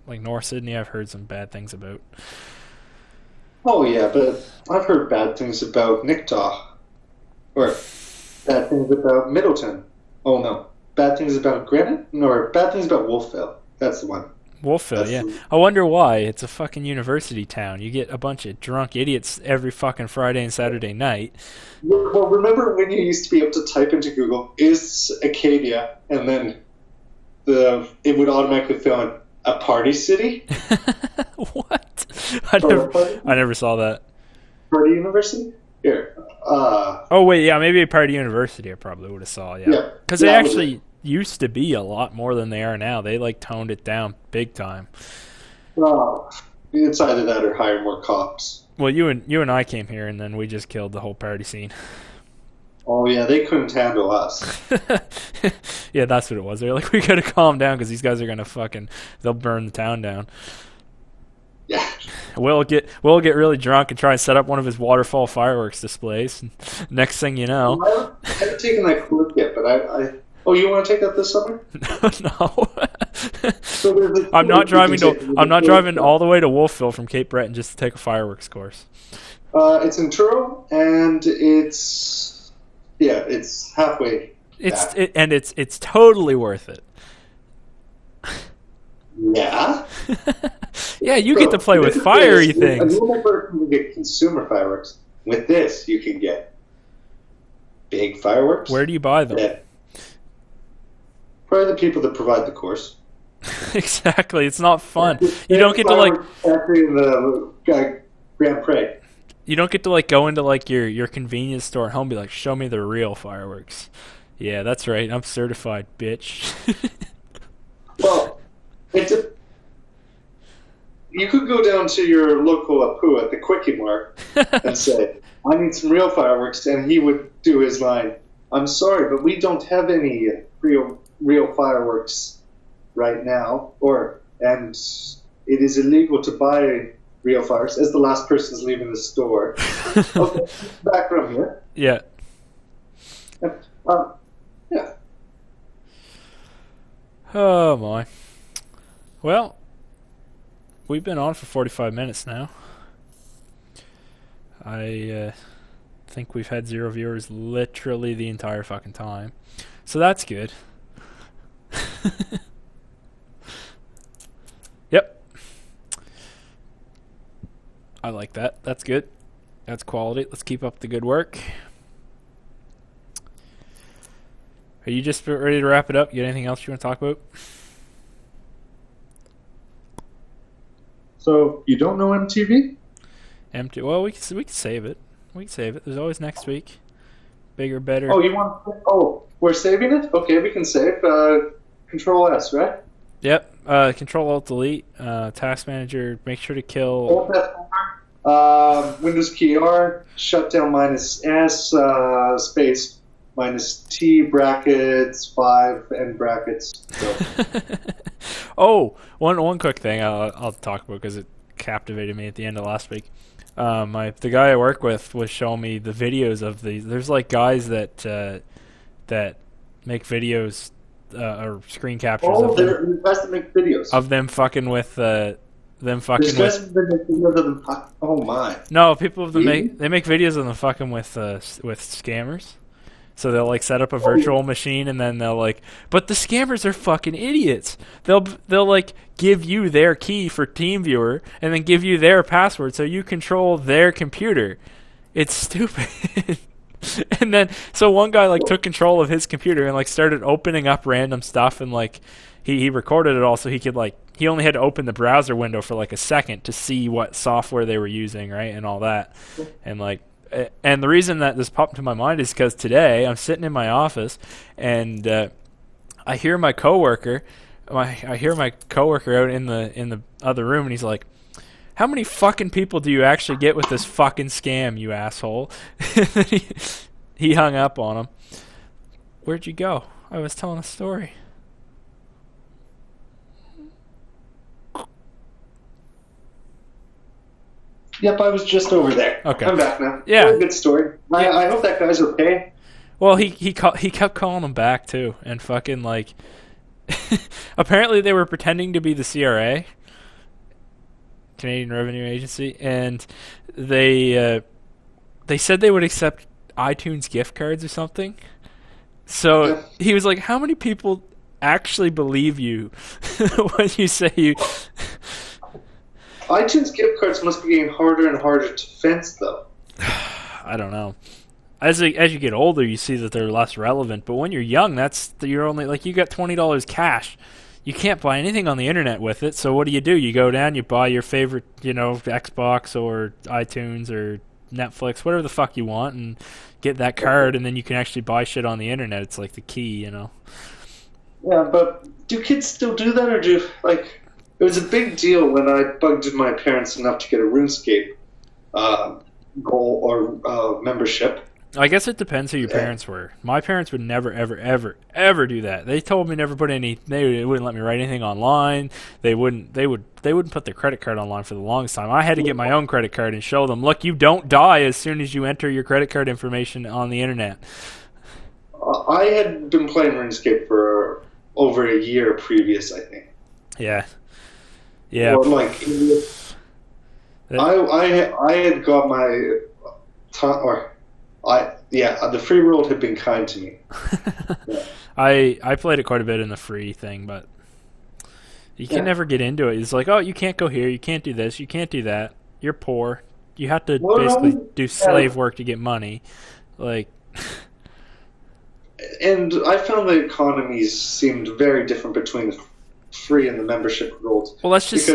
Like North Sydney, I've heard some bad things about. Oh yeah, but I've heard bad things about Nicktaw, or bad things about Middleton. Oh no, bad things about Grennan, or bad things about Wolfville. That's the one. Wolfville, yeah. I wonder why. It's a fucking university town. You get a bunch of drunk idiots every fucking Friday and Saturday night. Well, remember when you used to be able to type into Google, is Acadia, and then it would automatically fill in a party city? What? I never saw that. Party University? Here. Oh, wait, yeah, maybe a Party University I probably would have saw, yeah. Because they actually used to be a lot more than they are now. They, like, toned it down big time. Well, it's either that or hire more cops. Well, you and I came here, and then we just killed the whole party scene. Oh, yeah, they couldn't handle us. Yeah, that's what it was. They're like, we gotta calm down because these guys are gonna they'll burn the town down. Yeah. We'll get really drunk and try and set up one of his waterfall fireworks displays. Next thing you know, I haven't taken that course yet, but I oh, you want to take that this summer? No. So I'm not driving all the way to Wolfville from Cape Breton just to take a fireworks course. It's in Truro, and it's halfway. It's totally worth it. Yeah. Yeah, you get to play with fiery things. A normal person can get consumer fireworks. With this, you can get big fireworks. Where do you buy them? Yeah. Probably the people that provide the course. Exactly. It's not fun. You don't get to like in the Grand Prix. You don't get to like go into like your convenience store at home and be like, show me the real fireworks. Yeah, that's right. I'm certified, bitch. Well, you could go down to your local Apu at the Quickie Mart and say, I need some real fireworks, and he would do his line, I'm sorry, but we don't have any real fireworks right now, and it is illegal to buy real fireworks as the last person's leaving the store. Okay, back from here. Yeah. Yeah. Oh my. Well, we've been on for 45 minutes now. I think we've had 0 viewers literally the entire fucking time. So that's good. I like that. That's good. That's quality. Let's keep up the good work. Are you just ready to wrap it up? You got anything else you want to talk about? So you don't know MTV? Empty. Well, we can save it. We can save it. There's always next week. Bigger, better. Oh, you want? Oh, we're saving it. Okay, we can save. Control S, right? Yep. Control Alt Delete. Task Manager. Make sure to kill. Alt F4. Windows key R. Shutdown -S. Space -T brackets 5 end brackets. So. Oh, one quick thing I'll talk about because it captivated me at the end of last week. The guy I work with was showing me the videos of these. There's like guys that make videos or screen captures of them. They're guys that make videos of them fucking with them fucking There's guys with. that make videos of them. Oh my! No, people of them Really? make videos of them fucking with scammers. So they'll like set up a virtual machine and then they'll like, but the scammers are fucking idiots. They'll like give you their key for TeamViewer and then give you their password so you control their computer. It's stupid. And then so one guy like took control of his computer and like started opening up random stuff and like he recorded it all so he could like he only had to open the browser window for like a second to see what software they were using, right, and all that. And like and the reason that this popped into my mind is because today I'm sitting in my office and I hear my coworker out in the other room and he's like, "How many fucking people do you actually get with this fucking scam, you asshole?" He hung up on him. Where'd you go? I was telling a story. Yep, I was just over there. Okay. I'm back now. Yeah. Really good story. I hope that guy's okay. Well, he kept calling him back too, and fucking like, apparently they were pretending to be the CRA, Canadian Revenue Agency, and they said they would accept iTunes gift cards or something. So Yeah. he was like, "How many people actually believe you when you say you?" iTunes gift cards must be getting harder and harder to fence, though. I don't know. As you get older, you see that they're less relevant. But when you're young, you're only like you got $20 cash. You can't buy anything on the internet with it. So what do? You go down, you buy your favorite, Xbox or iTunes or Netflix, whatever the fuck you want, and get that card, and then you can actually buy shit on the internet. It's like the key, Yeah, but do kids still do that, or it was a big deal when I bugged my parents enough to get a RuneScape goal or membership. I guess it depends who your parents were. My parents would never, ever, ever, ever do that. They told me never put any. They wouldn't let me write anything online. They wouldn't put their credit card online for the longest time. I had to get my own credit card and show them, look, you don't die as soon as you enter your credit card information on the internet. I had been playing RuneScape for over a year previous, I think. Yeah. Or I had got my the free world had been kind to me. Yeah. I played it quite a bit in the free thing, but you can never get into it. It's like, oh, you can't go here, you can't do this, you can't do that. You're poor. You have to basically do slave work to get money. Like, and I found the economies seemed very different between the free and the membership rules. Well, let's just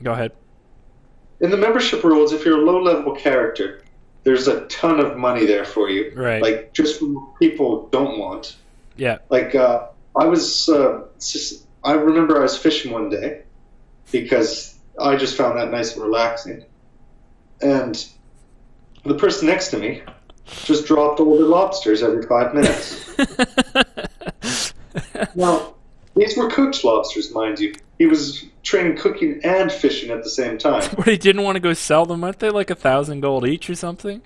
go ahead. In the membership rules, if you're a low-level character, there's a ton of money there for you. Right. Like, just from people don't want. Yeah. Like, I remember I was fishing one day because I just found that nice and relaxing. And the person next to me just dropped all the lobsters every 5 minutes. Now, these were cooked lobsters, mind you. He was training cooking and fishing at the same time. But he didn't want to go sell them. Aren't they like 1,000 gold each or something?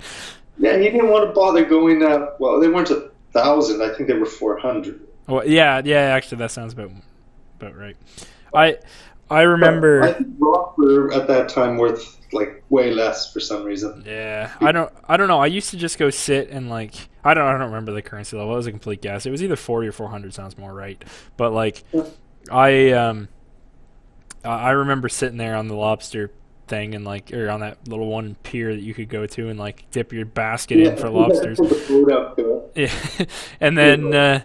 Yeah, he didn't want to bother going. Well, they weren't 1,000. I think they were 400. Well, yeah. Actually, that sounds about right. I remember. But I think rocks were at that time worth like way less for some reason. Yeah, I don't know. I used to just go sit and like I don't remember the currency level. It was a complete guess. It was either 40 or 400. Sounds more right. But like, I remember sitting there on the lobster thing and like, or on that little one pier that you could go to and like dip your basket in for lobsters. Put the food up to it. Yeah, and then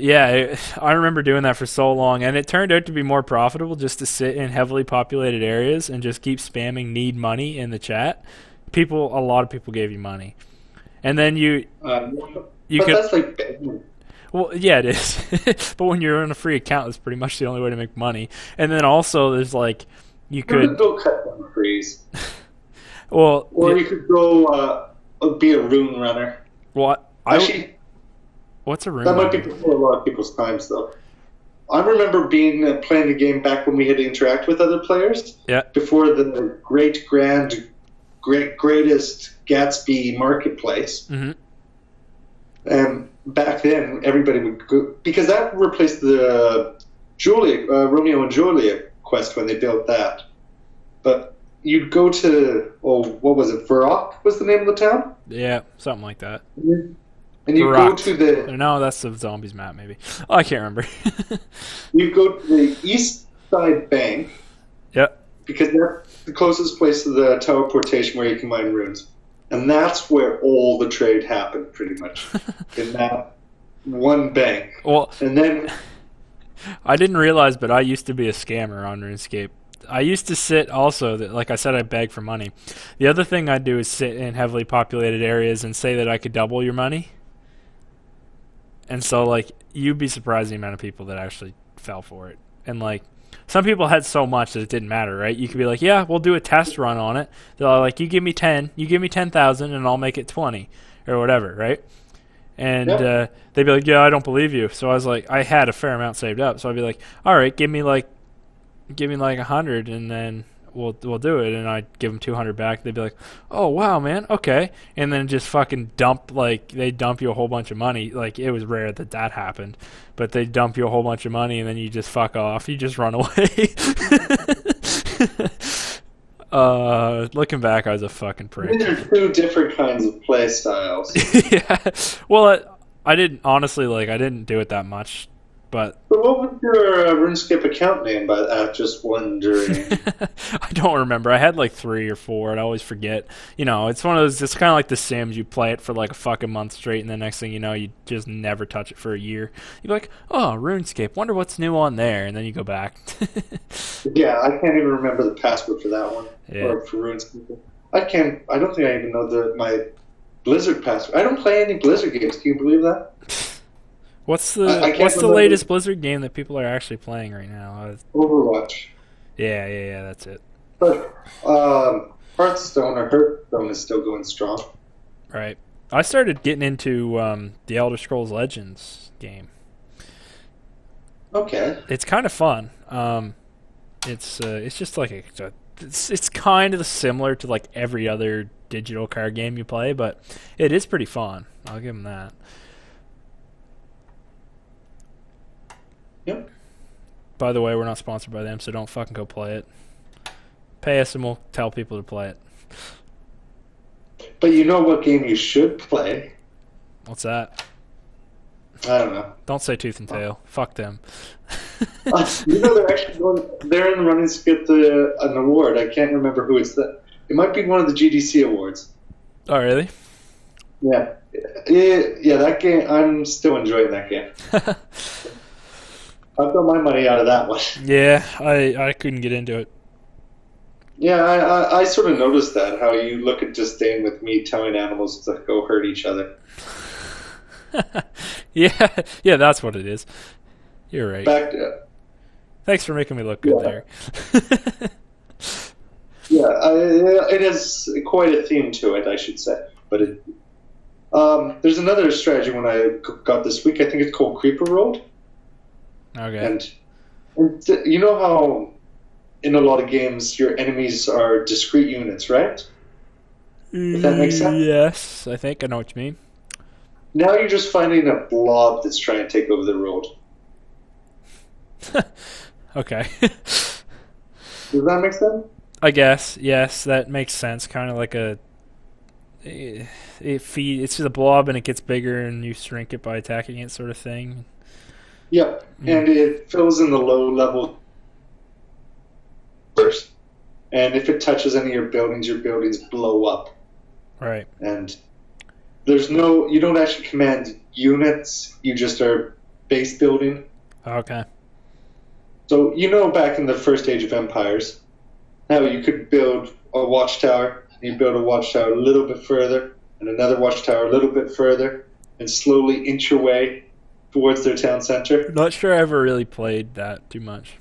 yeah, I remember doing that for so long, and it turned out to be more profitable just to sit in heavily populated areas and just keep spamming "need money" in the chat. A lot of people gave you money, and then you But could. that's like begging. Well, yeah, it is. But when you're on a free account, that's pretty much the only way to make money. And then also, there's like you could Go cut down trees. well, Or you could go be a rune runner. well, Actually, what's a room? that might be before a lot of people's times, though. I remember playing the game back when we had to interact with other players. Yeah. Before the greatest Gatsby marketplace. Mm-hmm. Back then, everybody would go because that replaced the Romeo and Juliet quest when they built that. But you'd go to what was it? Roack was the name of the town. Yeah, something like that. And you go to No, that's the zombies map, maybe. Oh, I can't remember. you go to the east side bank. Yep. Because that's the closest place to the teleportation where you can mine runes. And that's where all the trade happened, pretty much. In that one bank. Well, and then I didn't realize, but I used to be a scammer on RuneScape. I used to sit also, like I said, I beg for money. The other thing I'd do is sit in heavily populated areas and say that I could double your money. And so, like, you'd be surprised the amount of people that actually fell for it. And, like, some people had so much that it didn't matter, right? You could be like, yeah, we'll do a test run on it. They're like, you give me 10, you give me 10,000, and I'll make it 20, or whatever, right? And they'd be like, yeah, I don't believe you. So I was like, I had a fair amount saved up. So I'd be like, all right, give me like 100, and then we'll do it. And I'd give them 200 back. They'd be like, oh wow, man, okay. And then just fucking they dump you a whole bunch of money. Like, it was rare that happened, but they dump you a whole bunch of money, and then you just fuck off. You just run away. Looking back, I was a fucking prick. these are two different kinds of play styles. Yeah. Well, I didn't do it that much, but But what was your RuneScape account name? Just wondering. I don't remember. I had like 3 or 4, and I always forget. You know, it's one of those. It's kind of like The Sims. You play it for like a fucking month straight, and the next thing you know, you just never touch it for a year. You're like, oh, RuneScape. Wonder what's new on there, and then you go back. Yeah, I can't even remember the password for that one. Yeah. Or for RuneScape. I don't think I even know my Blizzard password. I don't play any Blizzard games. Can you believe that? What's the remember. latest Blizzard game that people are actually playing right now? Overwatch. Yeah, that's it. But Hearthstone is still going strong. Right. I started getting into the Elder Scrolls Legends game. Okay. It's kind of fun. It's just like it's kind of similar to like every other digital card game you play, but it is pretty fun. I'll give them that. Yep. By the way, we're not sponsored by them, so don't fucking go play it. Pay us and we'll tell people to play it. But you know what game you should play? What's that? I don't know. Don't say Tooth and Tail. Fuck them. You know they're in the running to get an award. I can't remember who it's that. It might be one of the GDC awards. Oh, really? Yeah. Yeah, that game, I'm still enjoying that game. I've got my money out of that one. Yeah, I couldn't get into it. Yeah, I sort of noticed that, how you look at disdain with me telling animals to go hurt each other. Yeah, that's what it is. You're right. Thanks for making me look good there. It has quite a theme to it, I should say. But there's another strategy one I got this week. I think it's called Creeper Road. Okay. And you know how in a lot of games your enemies are discrete units, right? If that makes sense? Yes, I think I know what you mean. Now you're just finding a blob that's trying to take over the road. Okay. Does that make sense? I guess, yes, that makes sense. Kind of like it's a blob and it gets bigger and you shrink it by attacking it, sort of thing. Yeah, and it fills in the low level first. and if it touches any of your buildings blow up. Right. And you don't actually command units, you just are base building. Okay. So, back in the first Age of Empires, how you could build a watchtower, and you build a watchtower a little bit further, and another watchtower a little bit further, and slowly inch your way towards their town center. Not sure I ever really played that too much.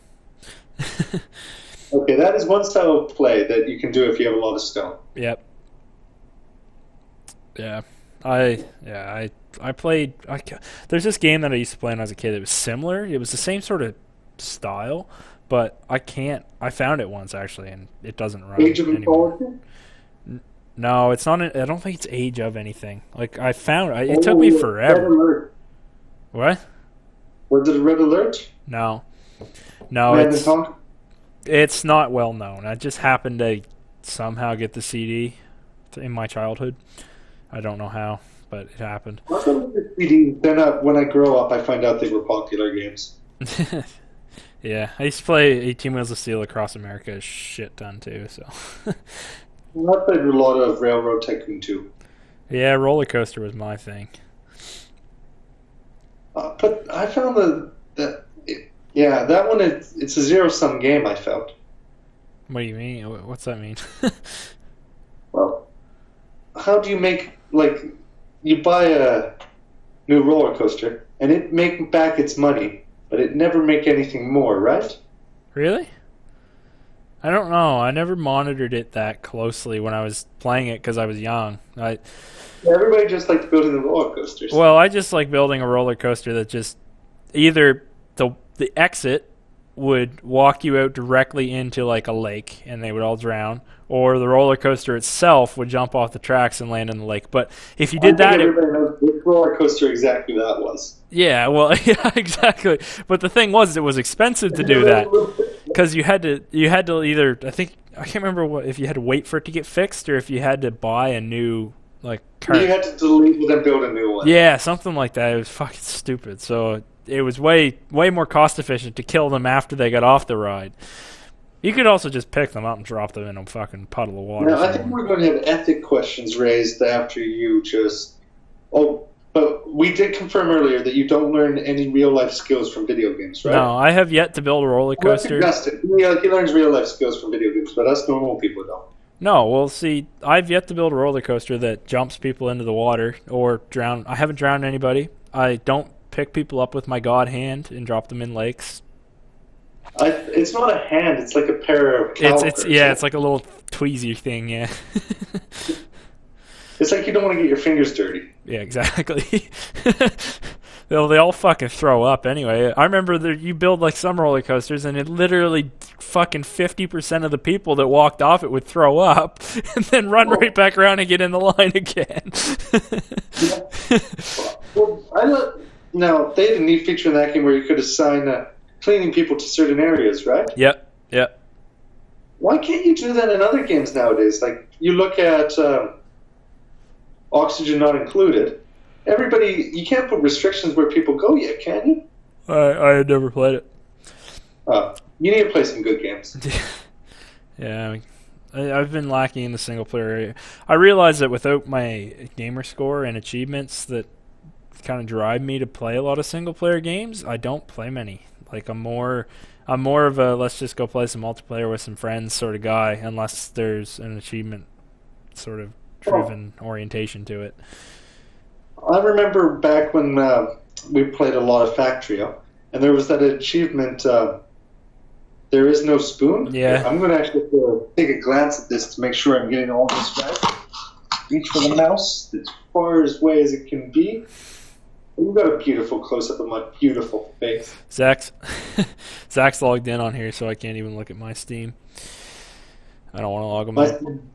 Okay, that is one style of play that you can do if you have a lot of stone. Yep. Yeah. I played. There's this game that I used to play when I was a kid. It was similar. It was the same sort of style, but I found it once actually, and it doesn't run Age of anymore. Empires? No, it's not. I don't think it's Age of anything. Like I found it took me forever. Red Alert. What? Was it a Red Alert? No, it's not well known. I just happened to somehow get the CD in my childhood. I don't know how, but it happened. Then when I grow up, I find out they were popular games. Yeah, I used to play 18 Wheels of Steel across America a shit ton too. So. I played a lot of Railroad Tycoon 2. Yeah, Roller Coaster was my thing. But I found that one, it's a zero-sum game, I felt. What do you mean? What's that mean? Well, how do you make, you buy a new roller coaster, and it make back its money, but it never make anything more, right? Really? I don't know. I never monitored it that closely when I was playing it because I was young. Everybody just likes building the roller coasters. Well, I just like building a roller coaster that just either the exit would walk you out directly into like a lake and they would all drown, or the roller coaster itself would jump off the tracks and land in the lake. But if you did that, everybody knows which roller coaster exactly that was. Yeah, well, yeah, exactly. But the thing was, it was expensive to do that because you had to either I can't remember if you had to wait for it to get fixed or if you had to buy a new car. You had to delete it and build a new one. Yeah, something like that. It was fucking stupid. So it was way more cost efficient to kill them after they got off the ride. You could also just pick them up and drop them in a fucking puddle of water. Now, I think we're going to have ethic questions raised after you just. Oh, but we did confirm earlier that you don't learn any real life skills from video games, right? No, I have yet to build a roller coaster. He learns real life skills from video games, but us normal people don't. No, well, see, I've yet to build a roller coaster that jumps people into the water or drown. I haven't drowned anybody. I don't pick people up with my god hand and drop them in lakes. It's not a hand. It's like a pair of calipers. It's like a little tweezy thing. Yeah. It's like you don't want to get your fingers dirty. Yeah, exactly. They all fucking throw up anyway. I remember you build like some roller coasters and it literally fucking 50% of the people that walked off it would throw up and then run right back around and get in the line again. Now, they had a neat feature in that game where you could assign cleaning people to certain areas, right? Yep. Why can't you do that in other games nowadays? Like, you look at Oxygen Not Included. Everybody, you can't put restrictions where people go yet, can you? I had never played it. You need to play some good games. Yeah, I've been lacking in the single player area. I realize that without my gamer score and achievements that kind of drive me to play a lot of single player games, I don't play many. Like I'm more of a let's just go play some multiplayer with some friends sort of guy, unless there's an achievement sort of driven orientation to it. I remember back when we played a lot of Factorio, and there was that achievement, there is no spoon. Yeah. I'm going to actually take a glance at this to make sure I'm getting all this right. Reach for the mouse as far away as it can be. You've got a beautiful close-up of my beautiful face. Zach's logged in on here, so I can't even look at my Steam. I don't want to log him in.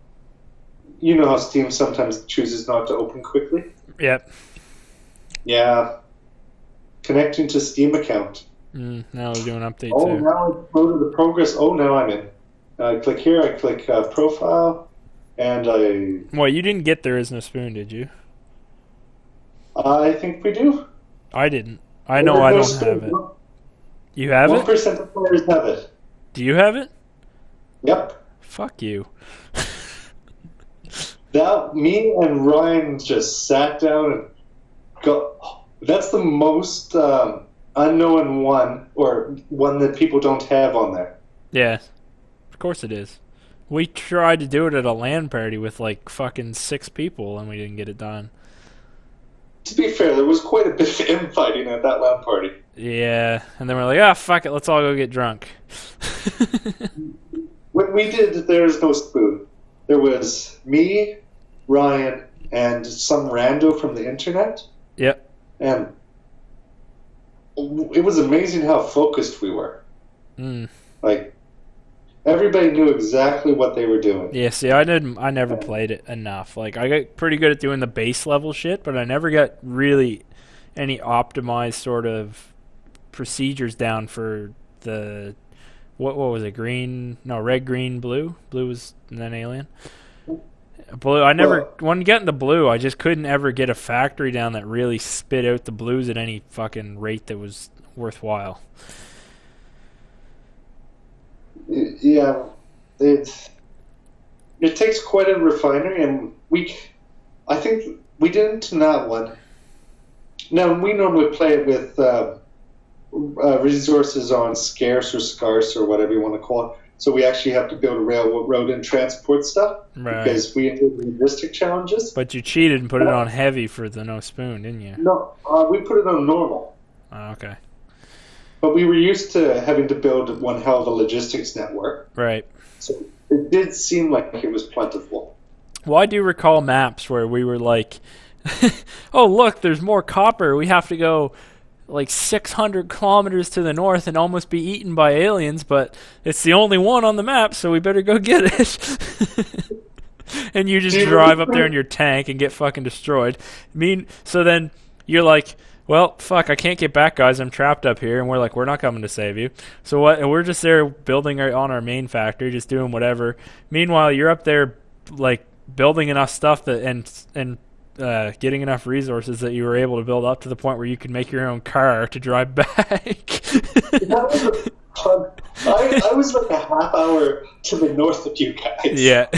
You know how Steam sometimes chooses not to open quickly? Yep. Yeah. Connecting to Steam account. Now we're doing an update too. Oh, now I go to the progress. Oh, now I'm in. I click here. I click profile, and I. Well, you didn't get There Is No Spoon, did you? I think we do. I didn't. I know I don't have it. You have it? 1% of players have it. Do you have it? Yep. Fuck you. That me and Ryan just sat down and go. That's the most unknown one, or one that people don't have on there. Yeah, of course it is. We tried to do it at a LAN party with like fucking 6 people, and we didn't get it done. To be fair, there was quite a bit of infighting at that LAN party. Yeah, and then we're like, fuck it, let's all go get drunk. When we did There Is No Spoon, there was me, Ryan, and some rando from the internet. Yep. And it was amazing how focused we were. Like, everybody knew exactly what they were doing. Yeah, see, I never played it enough. Like, I got pretty good at doing the base level shit, but I never got really any optimized sort of procedures down for the... What was it? Green? No, red, green, blue. Blue was then alien. Blue. I never. When you get into blue, I just couldn't ever get a factory down that really spit out the blues at any fucking rate that was worthwhile. Yeah, it takes quite a refinery, and I think we didn't in that one. Now we normally play it with resources on scarce or whatever you want to call it. So we actually have to build a railroad and transport stuff, right? Because we did logistic challenges. But you cheated and put it on heavy for the no spoon, didn't you? No, we put it on normal. Oh, okay. But we were used to having to build one hell of a logistics network. Right. So it did seem like it was plentiful. Well, I do recall maps where we were like, oh, look, there's more copper. We have to go like 600 kilometers to the north and almost be eaten by aliens, but it's the only one on the map, so we better go get it. And you just drive up there in your tank and get fucking destroyed. So then you're like, well, fuck, I can't get back, guys. I'm trapped up here. And we're like, we're not coming to save you. So what? And we're just there building on our main factory, just doing whatever. Meanwhile, you're up there like building enough stuff that and getting enough resources that you were able to build up to the point where you could make your own car to drive back. I was like a half hour to the north of you guys. Yeah.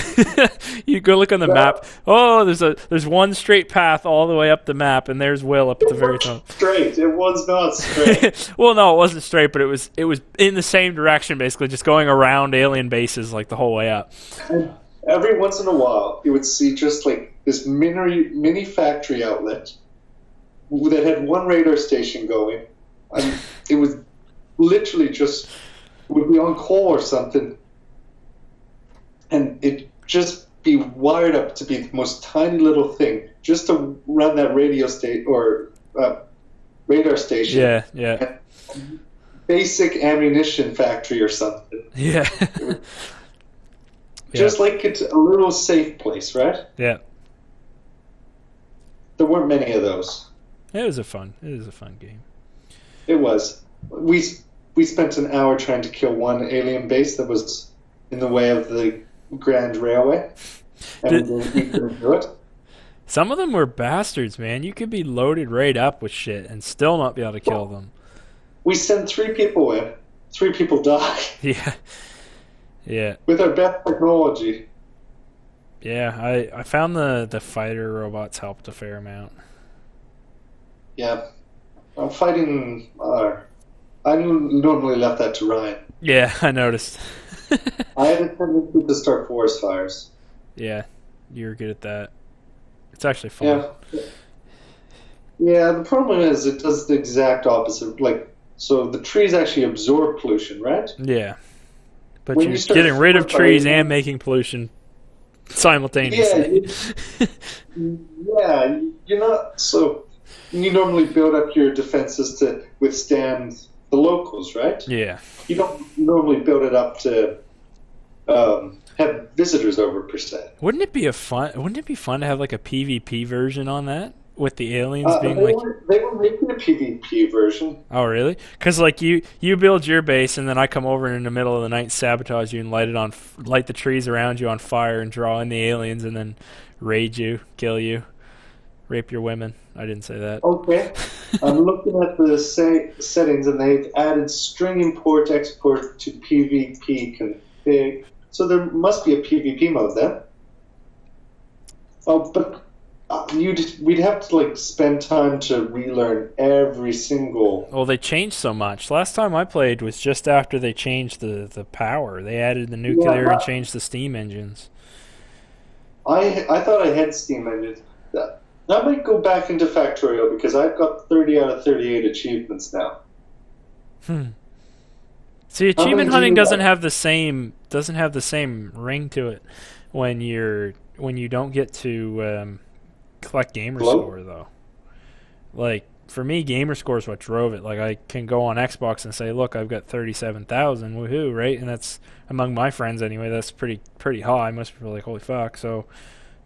You go look on the map. Oh, there's one straight path all the way up the map, and there's Will up at the very top. Straight. It was not straight. Well, no, it wasn't straight, but it was in the same direction, basically, just going around alien bases like the whole way up. And every once in a while, you would see just like this mini factory outlet that had one radar station going. And it was literally just would be on call or something, and it just be wired up to be the most tiny little thing just to run that radio station or radar station. Yeah, yeah. Basic ammunition factory or something. Yeah. Just like it's a little safe place, right? Yeah. There weren't many of those. It was a fun game. It was. We spent an hour trying to kill one alien base that was in the way of the Grand Railway, and we couldn't do it. Some of them were bastards, man. You could be loaded right up with shit and still not be able to kill them. We sent 3 people in. 3 people died. Yeah. Yeah. With our best technology. Yeah, I found the fighter robots helped a fair amount. Yeah. Fighting... I normally left that to Ryan. Yeah, I noticed. I had a tendency to start forest fires. Yeah, you're good at that. It's actually fun. Yeah, the problem is it does the exact opposite. Like, so the trees actually absorb pollution, right? Yeah. But you're getting rid of trees and making pollution simultaneously. Yeah, you're not... So, you normally build up your defenses to withstand the locals, right? Yeah. You don't normally build it up to have visitors over per se. Wouldn't it be fun to have like a PvP version on that with the aliens being they were making a PvP version. Oh really? Because like you build your base and then I come over in the middle of the night, sabotage you, and light the trees around you on fire and draw in the aliens and then raid you, kill you, rape your women. I didn't say that. Okay. I'm looking at the settings, and they've added string import export to PvP config. So there must be a PvP mode then. Oh, but we'd have to like spend time to relearn every single. Well, they changed so much. Last time I played was just after they changed the power. They added the nuclear and changed the steam engines. I thought I had steam engines. I might go back into Factorio because I've got 30 out of 38 achievements now. See, achievement hunting doesn't have the same ring to it when you don't get to collect gamer score though. Like for me, gamer score is what drove it. Like I can go on Xbox and say, "Look, I've got 37,000, woohoo!" Right, and that's among my friends anyway. That's pretty high. Most people are like, "Holy fuck!" So,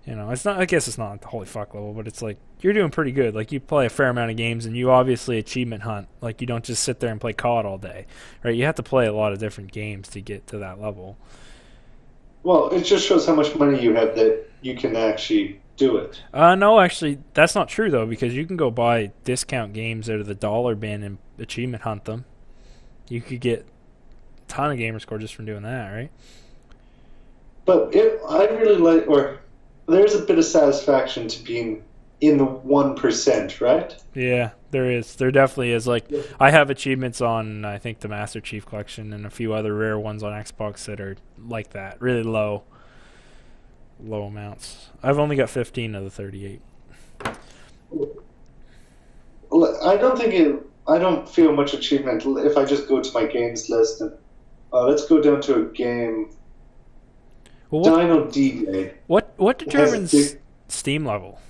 it's not. I guess it's not at the holy fuck level, but it's like you're doing pretty good. Like you play a fair amount of games, and you obviously achievement hunt. Like you don't just sit there and play COD all day, right? You have to play a lot of different games to get to that level. Well, it just shows how much money you have that you can actually do it. No, actually, that's not true though, because you can go buy discount games out of the dollar bin and achievement hunt them. You could get a ton of gamer score just from doing that, right? But I really like, or there's a bit of satisfaction to being in the 1%, right? Yeah, there is. There definitely is. Like, I have achievements on, I think, the Master Chief Collection and a few other rare ones on Xbox that are like that, really low amounts. I've only got 15 of the 38. I don't feel much achievement if I just go to my games list and let's go down to a game. Well, Dino D-Day. What determines Steam level?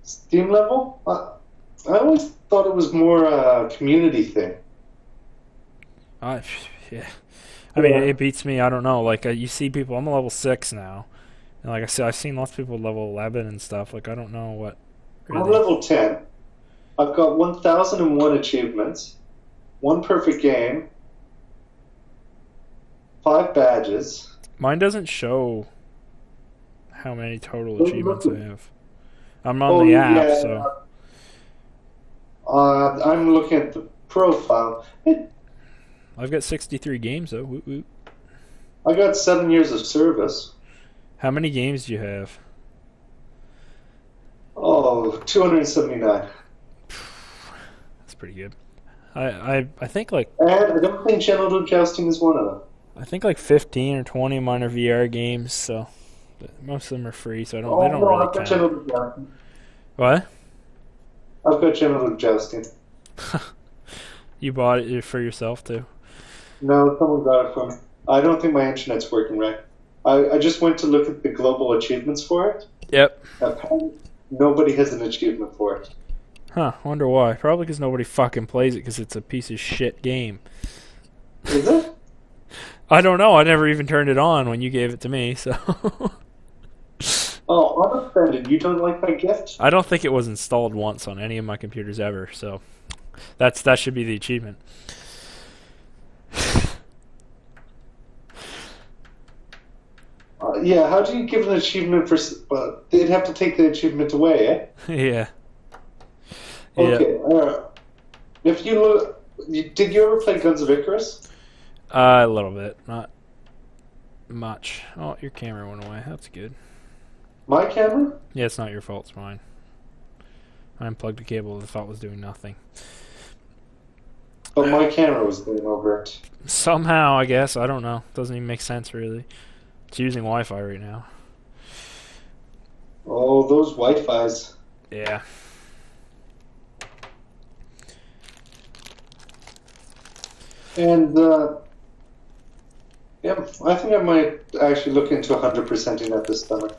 Steam level? I always thought it was more a community thing. Yeah. I mean, it beats me. I don't know. Like, you see people, I'm a level 6 now. And like I said, I've seen lots of people level 11 and stuff. Like, I don't know what. Really. I'm level 10. I've got 1,001 achievements, 1 perfect game, 5 badges. Mine doesn't show how many total achievements I have. I'm on the app, so. I'm looking at the profile. I've got 63 games, though. Woot woot. I got 7 years of service. How many games do you have? Oh, 279. That's pretty good. I think like. And I don't think Genital Jousting is one of them. I think like 15 or 20 of mine are VR games, so most of them are free, so they don't really I've got count. Genital Jousting. What? I've got Genital Jousting. You bought it for yourself too? No, someone got it for me. I don't think my internet's working right. I just went to look at the global achievements for it. Yep. Nobody has an achievement for it. Huh, wonder why. Probably because nobody fucking plays it because it's a piece of shit game. Is it? I don't know. I never even turned it on when you gave it to me, so. Oh, I'm offended. You don't like my gift? I don't think it was installed once on any of my computers ever, so that should be the achievement. Yeah, how do you give an achievement for... they'd have to take the achievement away, eh? Yeah. Okay, if you look... Did you ever play Guns of Icarus? A little bit, not much. Oh, your camera went away. That's good. My camera? Yeah, it's not your fault. It's mine. I unplugged the cable. The thought was doing nothing. But my camera was going over it. Somehow, I guess. I don't know. Doesn't even make sense, really. It's using Wi-Fi right now. Oh, those Wi-Fis. Yeah. And, yeah, I think I might actually look into 100%ing at this summer.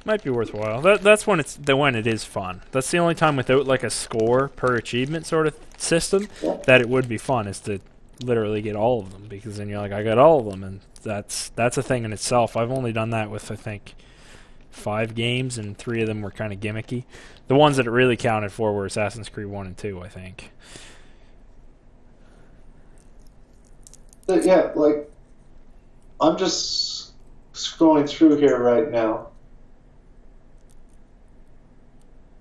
Might be worthwhile. That's when it is fun. That's the only time without like a score per achievement sort of system that it would be fun is to literally get all of them, because then you're like, I got all of them, and that's a thing in itself. I've only done that with I think 5 games, and 3 of them were kind of gimmicky. The ones that it really counted for were Assassin's Creed 1 and 2, I think. But yeah, like, I'm just scrolling through here right now.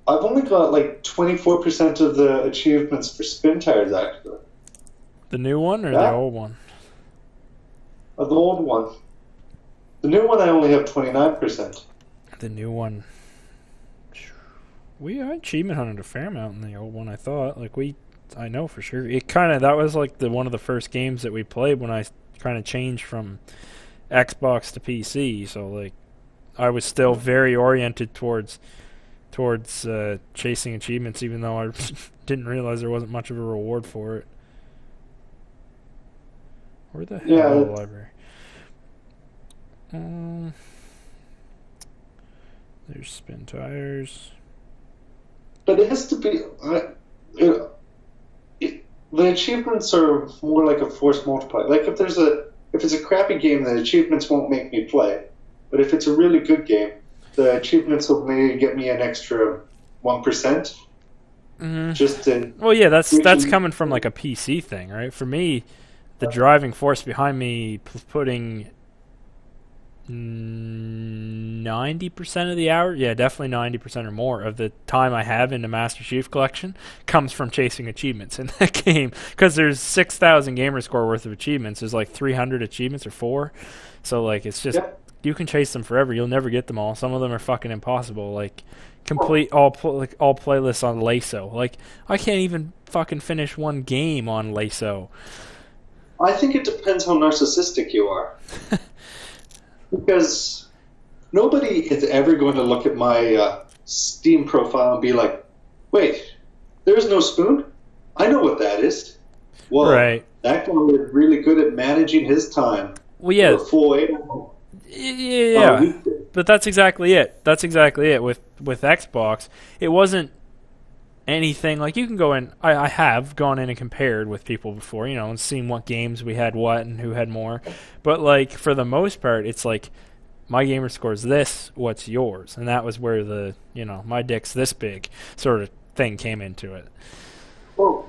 I've only got like 24% of the achievements for spin tires, actually. The new one or the old one? The old one. The new one I only have 29%. The new one, we achievement hunted a fair amount in the old one. I thought, I know for sure. It that was like one of the first games that we played when I kind of changed from Xbox to PC. So like, I was still very oriented towards chasing achievements, even though I didn't realize there wasn't much of a reward for it. Where the hell is the library? There's spin tires. But it has to be. The achievements are more like a force multiplier. Like if it's a crappy game, the achievements won't make me play. But if it's a really good game, the achievements will maybe get me an extra 1%. Mm-hmm. Just to. Well, yeah, that's coming from like a PC thing, right? For me, the driving force behind me putting 90% of the hour, yeah, definitely 90% or more of the time I have in the Master Chief Collection comes from chasing achievements in that game, because there's 6,000 gamer score worth of achievements. There's like 300 achievements or 4, so like it's just you can chase them forever. You'll never get them all. Some of them are fucking impossible. Like complete all playlists on LASO. Like I can't even fucking finish one game on LASO. I think it depends how narcissistic you are. Because nobody is ever going to look at my Steam profile and be like, wait, there's no spoon? I know what that is. Well, right. That guy is really good at managing his time. Well, yeah. For a full 8 hours. Yeah. But that's exactly it. That's exactly it. With Xbox, it wasn't anything like you can go in. I have gone in and compared with people before, and seen what games we had what and who had more. But like for the most part, it's like my gamer score is this, what's yours, and that was where the my dick's this big sort of thing came into it. Well,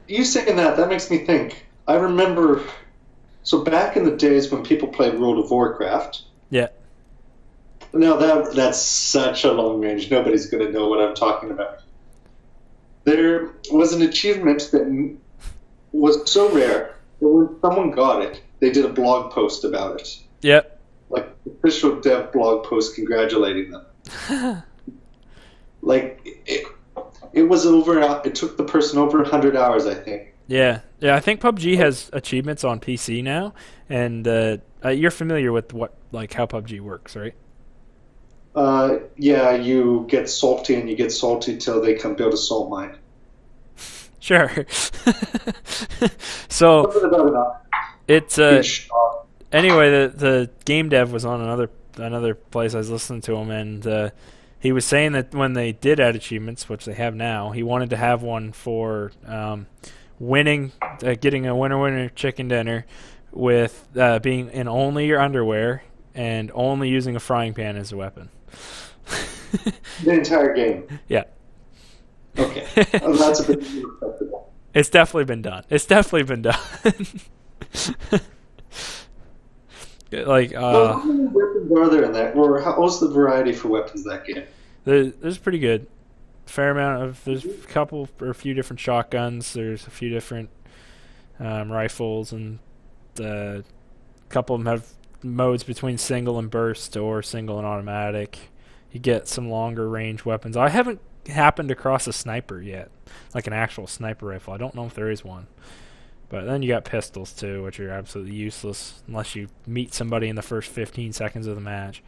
you saying that makes me think. I remember, so back in the days when people played World of Warcraft. Yeah. Now that's such a long range. Nobody's going to know what I'm talking about. There was an achievement that was so rare that when someone got it, they did a blog post about it. Yep. Like official dev blog post congratulating them. Like it was over. It took the person over 100 hours, I think. Yeah. I think PUBG has achievements on PC now, and you're familiar with how PUBG works, right? Yeah, you get salty and you get salty till they come build a salt mine. Sure. So it's anyway. The game dev was on another place. I was listening to him, and he was saying that when they did add achievements, which they have now, he wanted to have one for winning, getting a winner chicken dinner with being in only your underwear and only using a frying pan as a weapon. The entire game. Yeah. Okay. That's a bit respectable. It's definitely been done. Like, how many weapons are there in that? Or what's the variety for weapons in that game? There's pretty good. Fair amount of. There's a few different shotguns. There's a few different rifles, and a couple of them have modes between single and burst or single and automatic. You get some longer range weapons. I haven't happened across a sniper yet, like an actual sniper rifle. I don't know if there is one. But then you got pistols too, which are absolutely useless unless you meet somebody in the first 15 seconds of the match.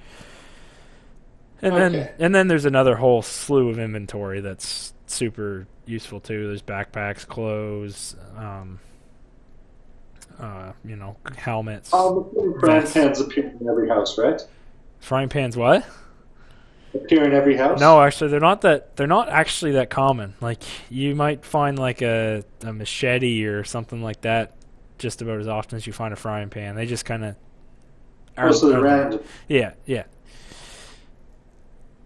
And then there's another whole slew of inventory that's super useful too. There's backpacks, clothes, helmets. Frying pans appear in every house, right? Frying pans, what? Appear in every house? No, actually, they're not actually that common. Like you might find like a machete or something like that just about as often as you find a frying pan. They just kind of are random. Yeah.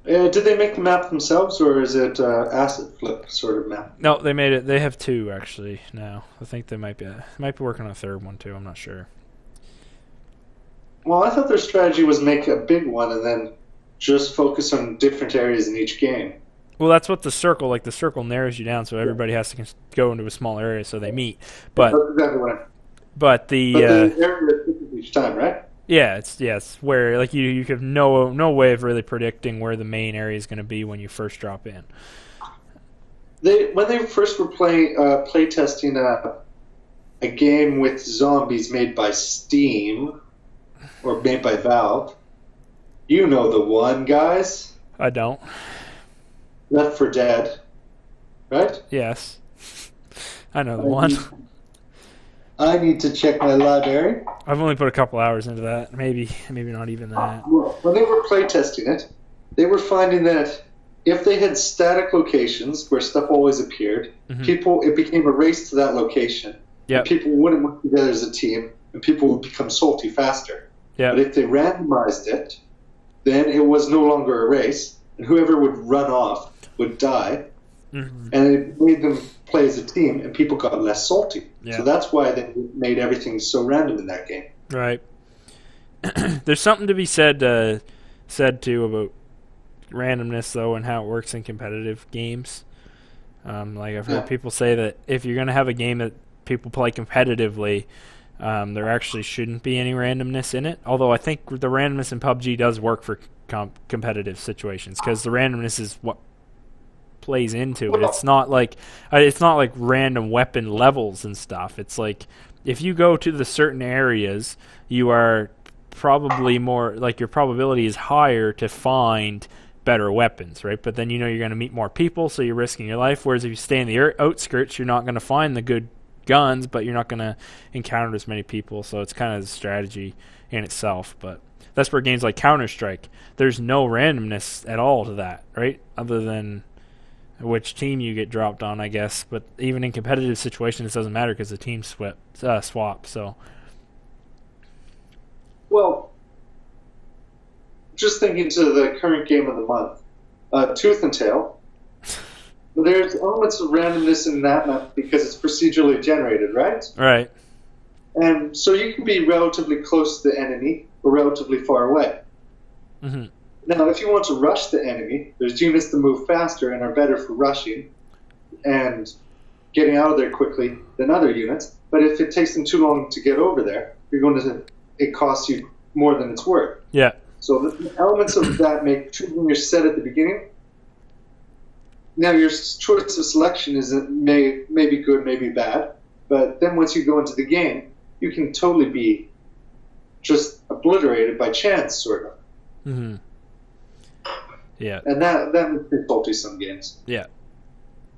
Did they make the map themselves, or is it acid flip sort of map? No, they made it. They have two actually now. I think they might be working on a third one too. I'm not sure. Well, I thought their strategy was make a big one and then just focus on different areas in each game. Well, that's what the circle narrows you down, so everybody has to go into a small area so they meet. But that's exactly what but the area is typically each time, right? Yeah, it's where like you have no way of really predicting where the main area is going to be when you first drop in. When they first were play testing a game with zombies made by Steam or made by Valve, you know the one, guys. I don't. Left 4 Dead, right? Yes, I know the one. I need to check my library. I've only put a couple hours into that. Maybe not even that. Well, when they were playtesting it, they were finding that if they had static locations where stuff always appeared, it became a race to that location. Yep. People wouldn't work together as a team, and people would become salty faster. Yep. But if they randomized it, then it was no longer a race, and whoever would run off would die. And it made them play as a team, and people got less salty. Yeah. So that's why they made everything so random in that game. Right. There's something to be said too about randomness, though, and how it works in competitive games. Like I've heard people say that if you're going to have a game that people play competitively, there actually shouldn't be any randomness in it. Although I think the randomness in PUBG does work for competitive situations, because the randomness is what plays into it. It's not like random weapon levels and stuff. It's like if you go to the certain areas, you are probably more like your probability is higher to find better weapons, right? But then you're going to meet more people, so you're risking your life. Whereas if you stay in the outskirts, you're not going to find the good guns, but you're not going to encounter as many people. So it's kind of a strategy in itself. But that's where games like Counter-Strike, there's no randomness at all to that, right? Other than which team you get dropped on, I guess. But even in competitive situations, it doesn't matter because the teams swap. So, well, just thinking to the current game of the month, Tooth and Tail. There's elements of randomness in that map because it's procedurally generated, right? Right. And so you can be relatively close to the enemy or relatively far away. Now, if you want to rush the enemy, there's units that move faster and are better for rushing and getting out of there quickly than other units. But if it takes them too long to get over there, it costs you more than it's worth. Yeah. So the elements of that make choosing your set at the beginning. Now, your choice of selection may be good, may be bad. But then once you go into the game, you can totally be just obliterated by chance, sort of. Yeah. And that makes me salty some games. Yeah.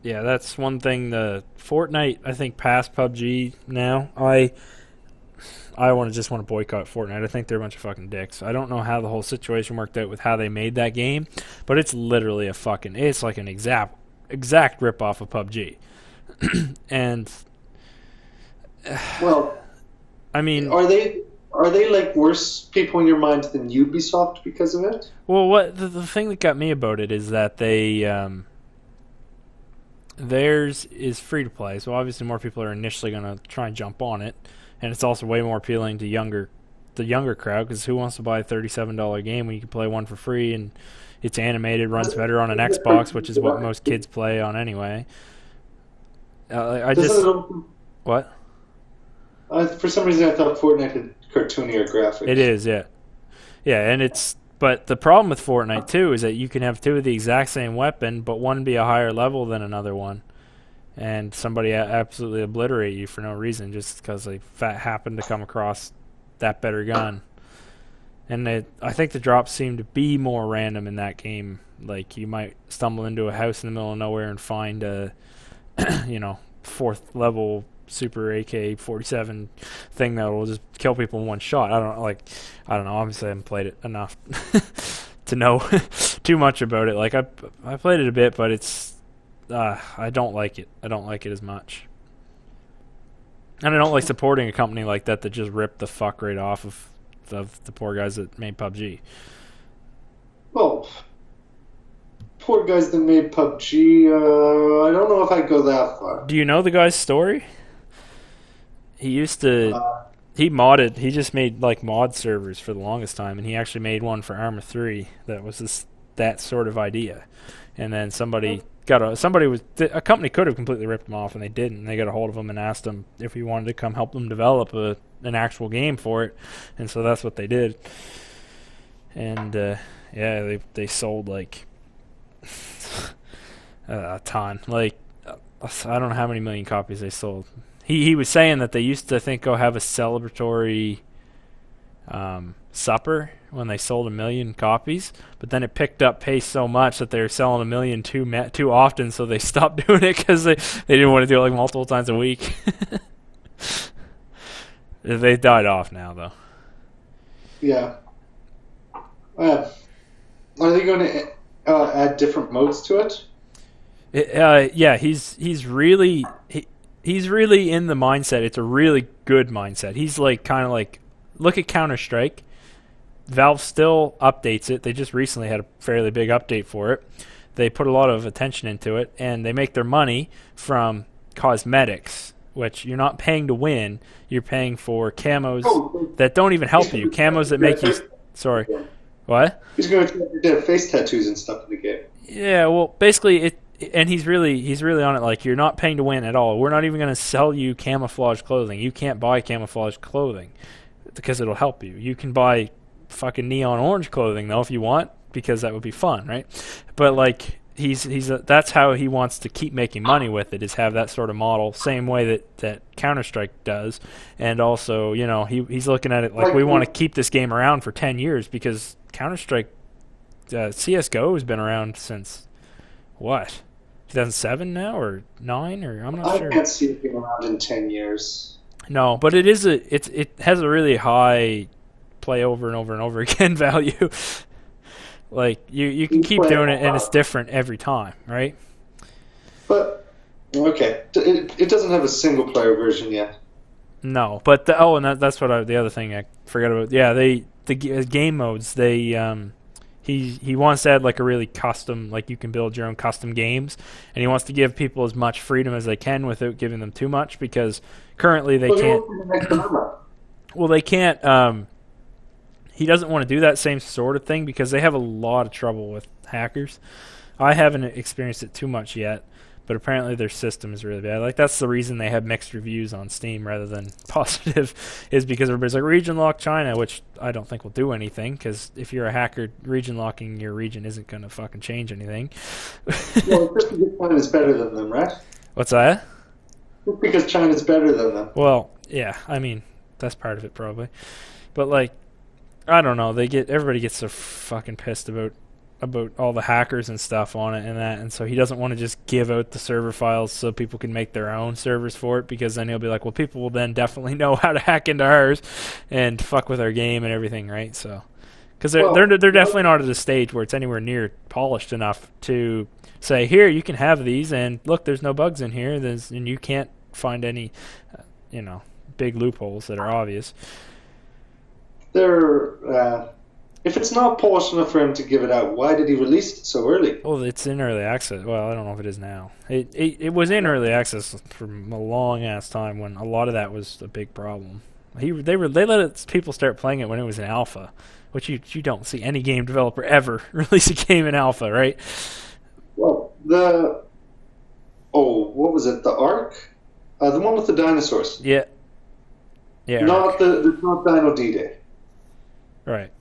Yeah, that's one thing. The Fortnite, I think, passed PUBG now. I just want to boycott Fortnite. I think they're a bunch of fucking dicks. I don't know how the whole situation worked out with how they made that game, but it's literally it's like an exact rip-off of PUBG. And well, I mean, are they like worse people in your mind than Ubisoft because of it? Well, what the thing that got me about it is that they theirs is free to play, so obviously more people are initially going to try and jump on it, and it's also way more appealing to the younger crowd, because who wants to buy a $37 game when you can play one for free and it's animated, runs better on an Xbox, which is what most kids play on anyway. What? For some reason, I thought Fortnite had cartoonier graphics. It is, yeah. Yeah, but the problem with Fortnite, too, is that you can have two of the exact same weapon, but one be a higher level than another one. And somebody absolutely obliterate you for no reason, just because they happened to come across that better gun. And I think the drops seem to be more random in that game. Like, you might stumble into a house in the middle of nowhere and find a, 4th level super AK-47 thing that will just kill people in one shot. I don't know. Obviously, I haven't played it enough to know too much about it. Like, I played it a bit, but it's I don't like it. I don't like it as much, and I don't like supporting a company like that just ripped the fuck right off of the poor guys that made PUBG. Well, poor guys that made PUBG. I don't know if I'd go that far. Do you know the guy's story? He used to. He just made like mod servers for the longest time, and he actually made one for Arma 3 that was that sort of idea. And then a company could have completely ripped him off, and they didn't. And they got a hold of him and asked him if he wanted to come help them develop a an actual game for it, and so that's what they did. And yeah, they sold like a ton. Like I don't know how many million copies they sold. He was saying that they used to, I think, go have a celebratory supper when they sold 1 million copies, but then it picked up pace so much that they were selling 1 million too often, so they stopped doing it because they didn't want to do it like multiple times a week. They died off now, though. Yeah. Are they going to add different modes to it? Yeah, he's really in the mindset. It's a really good mindset. He's like kind of like, look at Counter-Strike. Valve still updates it. They just recently had a fairly big update for it. They put a lot of attention into it, and they make their money from cosmetics, which you're not paying to win. You're paying for camos that don't even help you. Camos that make you... Sorry. What? He's going to get face tattoos and stuff in the game. Yeah, well, basically, and he's really on it like, you're not paying to win at all. We're not even going to sell you camouflage clothing. You can't buy camouflage clothing because it'll help you. You can buy fucking neon orange clothing though if you want, because that would be fun, right? But like that's how he wants to keep making money with it, is have that sort of model, same way that Counter-Strike does. And also, you know, he's looking at it like, we want to keep this game around for 10 years because Counter-Strike CS:GO has been around since what, 2007 now, or 9, or I'm not sure. I can't see it being around in 10 years. No, but it has a really high play over and over and over again value. Like you can keep doing it, and it's different every time, right? But okay, it doesn't have a single player version yet. No, but that's what the other thing I forgot about. Yeah, the game modes. He wants to add like a really custom, like you can build your own custom games, and he wants to give people as much freedom as they can without giving them too much, because currently they can't. Well, they can't. He doesn't want to do that same sort of thing because they have a lot of trouble with hackers. I haven't experienced it too much yet, but apparently their system is really bad. Like, that's the reason they have mixed reviews on Steam rather than positive, is because everybody's like, region lock China, which I don't think will do anything, because if you're a hacker, region locking your region isn't going to fucking change anything. Well, just because China's better than them, right? What's that? Just because China's better than them. Well, yeah, I mean, that's part of it probably. But like, I don't know, everybody gets so fucking pissed about all the hackers and stuff on it and so he doesn't want to just give out the server files so people can make their own servers for it, because then he'll be like, well, people will then definitely know how to hack into ours and fuck with our game and everything, right? So, because they're definitely not at a stage where it's anywhere near polished enough to say, here, you can have these, and look, there's no bugs in here, and you can't find any, big loopholes that are obvious. If it's not polished enough for him to give it out, why did he release it so early? Well, it's in early access. Well, I don't know if it is now. It was in early access for a long ass time when a lot of that was a big problem. They let people start playing it when it was in alpha, which you don't see any game developer ever release a game in alpha, right? Well, what was it? The Ark, the one with the dinosaurs. Yeah. Yeah. Not not Dino D-Day. Right.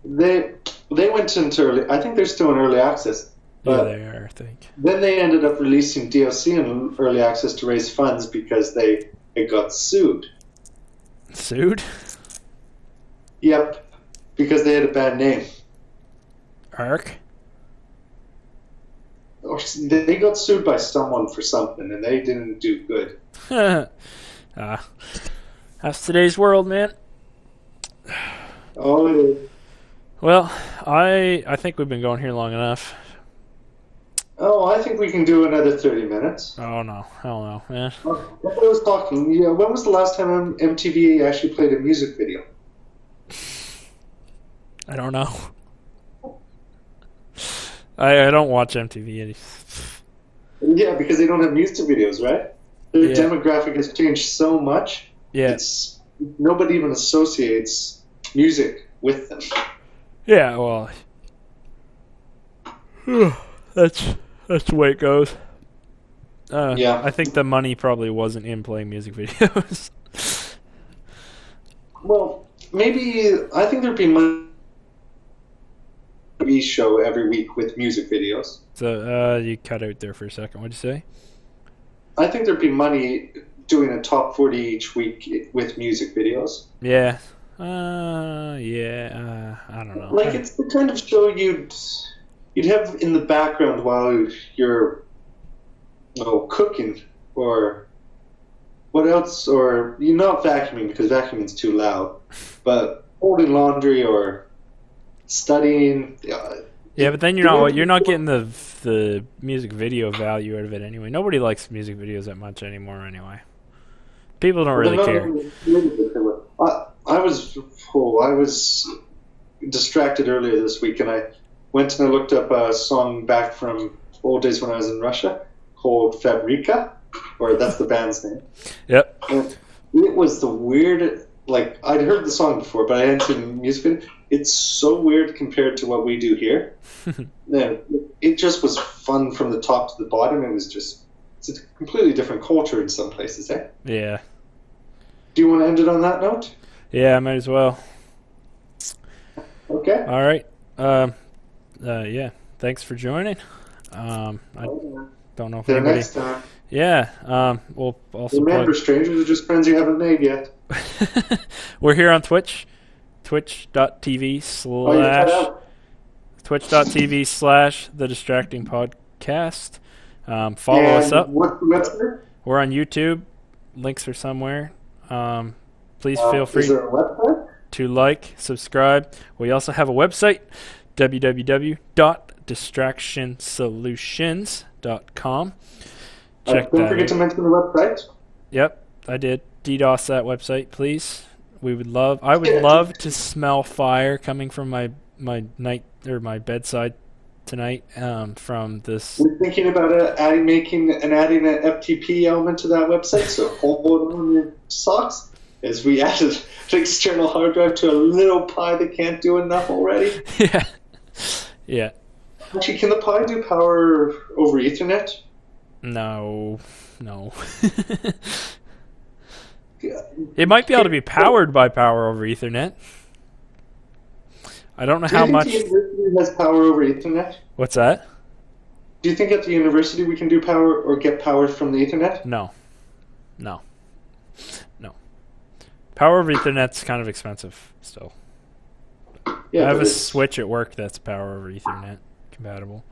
They went into early. I think they're still in early access. Yeah, they are, I think. Then they ended up releasing DLC in early access to raise funds because they got sued. Sued? Yep, because they had a bad name. Ark? Or they got sued by someone for something, and they didn't do good. That's today's world, man. Oh, it is. Well, I think we've been going here long enough. Oh, I think we can do another 30 minutes. Oh, no. Hell no, man. I was talking. Yeah, when was the last time MTV actually played a music video? I don't know. I don't watch MTV. Yeah, because they don't have music videos, right? Their demographic has changed so much. Yeah. Nobody even associates music with them. Yeah, well, that's the way it goes. Yeah. I think the money probably wasn't in playing music videos. maybe I think there'd be money TV show every week with music videos. So you cut out there for a second. What'd you say? I think there'd be money doing a top 40 each week with music videos. Yeah. I don't know. Like it's the kind of show you'd have in the background while you're cooking or what else, or you're not vacuuming because vacuuming's too loud, but folding laundry or studying. Yeah, but then you're not getting the music video value out of it anyway. Nobody likes music videos that much anymore anyway. People don't really care. I was distracted earlier this week, and I went and I looked up a song back from old days when I was in Russia called Fabrika, or that's the band's name. Yep. And it was the weird. Like I'd heard the song before, but I hadn't seen the music video. It's so weird compared to what we do here. It just was fun from the top to the bottom. It's a completely different culture in some places, eh? Yeah. Do you want to end it on that note? Yeah, I might as well. Okay. All right. Yeah. Thanks for joining. I don't know if anybody. Next time. Yeah. We'll also remember, strangers are just friends you haven't made yet. We're here on Twitch. Twitch.tv / The Distracting Podcast. Follow us up. What's the website? We're on YouTube. Links are somewhere. Please feel free is there a website? to like, subscribe. We also have a website, www.distractionsolutions.com. Check Don't forget to mention the website. Yep, I did. DDoS that website, please. I would love to smell fire coming from my bedside tonight from this. We're thinking about adding an FTP element to that website, so hold on your socks. As we added an external hard drive to a little Pi that can't do enough already. Yeah. Actually, can the Pi do power over Ethernet? No. It might be able to be powered by power over Ethernet. I don't know how much. Do you think the university has power over Ethernet? What's that? Do you think at the university we can do power or get power from the Ethernet? No. Power over Ethernet's kind of expensive still. Yeah, I have a switch at work that's power over Ethernet compatible.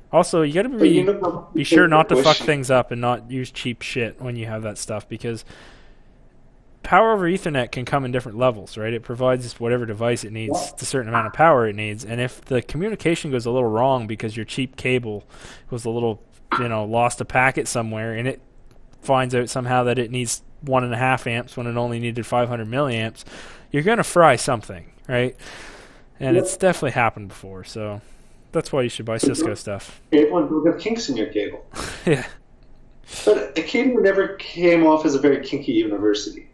Also, you gotta be sure not to fuck things up and not use cheap shit when you have that stuff, because power over Ethernet can come in different levels, right? It provides whatever device it needs, the certain amount of power it needs, and if the communication goes a little wrong because your cheap cable was a little, lost a packet somewhere, and it finds out somehow that it needs 1.5 amps when it only needed 500 milliamps, you're gonna fry something, right? And it's definitely happened before, so that's why you should buy Cisco stuff. Everyone will have kinks in your cable. Yeah. But Acadia never came off as a very kinky university.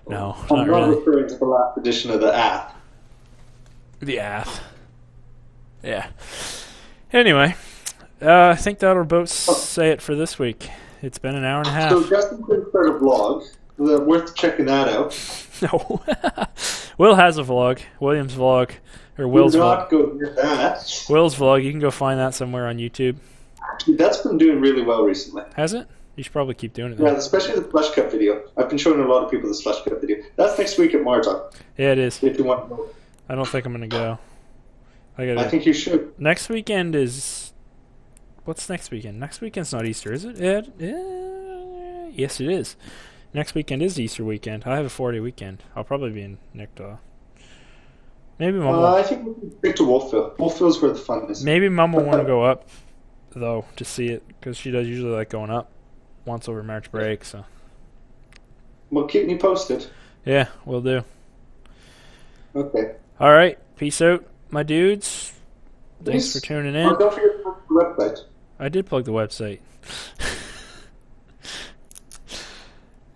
No, I'm not really. referring to the last edition of the app. The app. Yeah. Anyway, I think that'll about say it for this week. It's been an hour and a half. So Justin could start a vlog. Worth checking that out. No. Will has a vlog. William's vlog. Or Will's Do vlog. not go near that. Will's vlog. You can go find that somewhere on YouTube. Actually, that's been doing really well recently. Has it? You should probably keep doing it then. Yeah, especially the Slush Cup video. I've been showing a lot of people the Slush Cup video. That's next week at Martok. Yeah, it is. If you want to know. I don't think I'm going to go. I think you should. Next weekend is... What's next weekend? Next weekend's not Easter, is it? Yes, it is. Next weekend is Easter weekend. I have a 4-day weekend. I'll probably be in Nickdale. Maybe Mum will... I think we can stick to Wolfville. Wolfville's where the fun is. Maybe Mum will want to go up, though, to see it, because she does usually like going up once over March break, so... Well, keep me posted. Yeah, will do. Okay. All right. Peace out, my dudes. Thanks for tuning in. Oh, don't forget to plug the website. I did plug the website.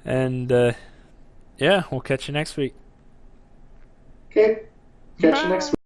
And, yeah, we'll catch you next week. Okay. Catch you next week.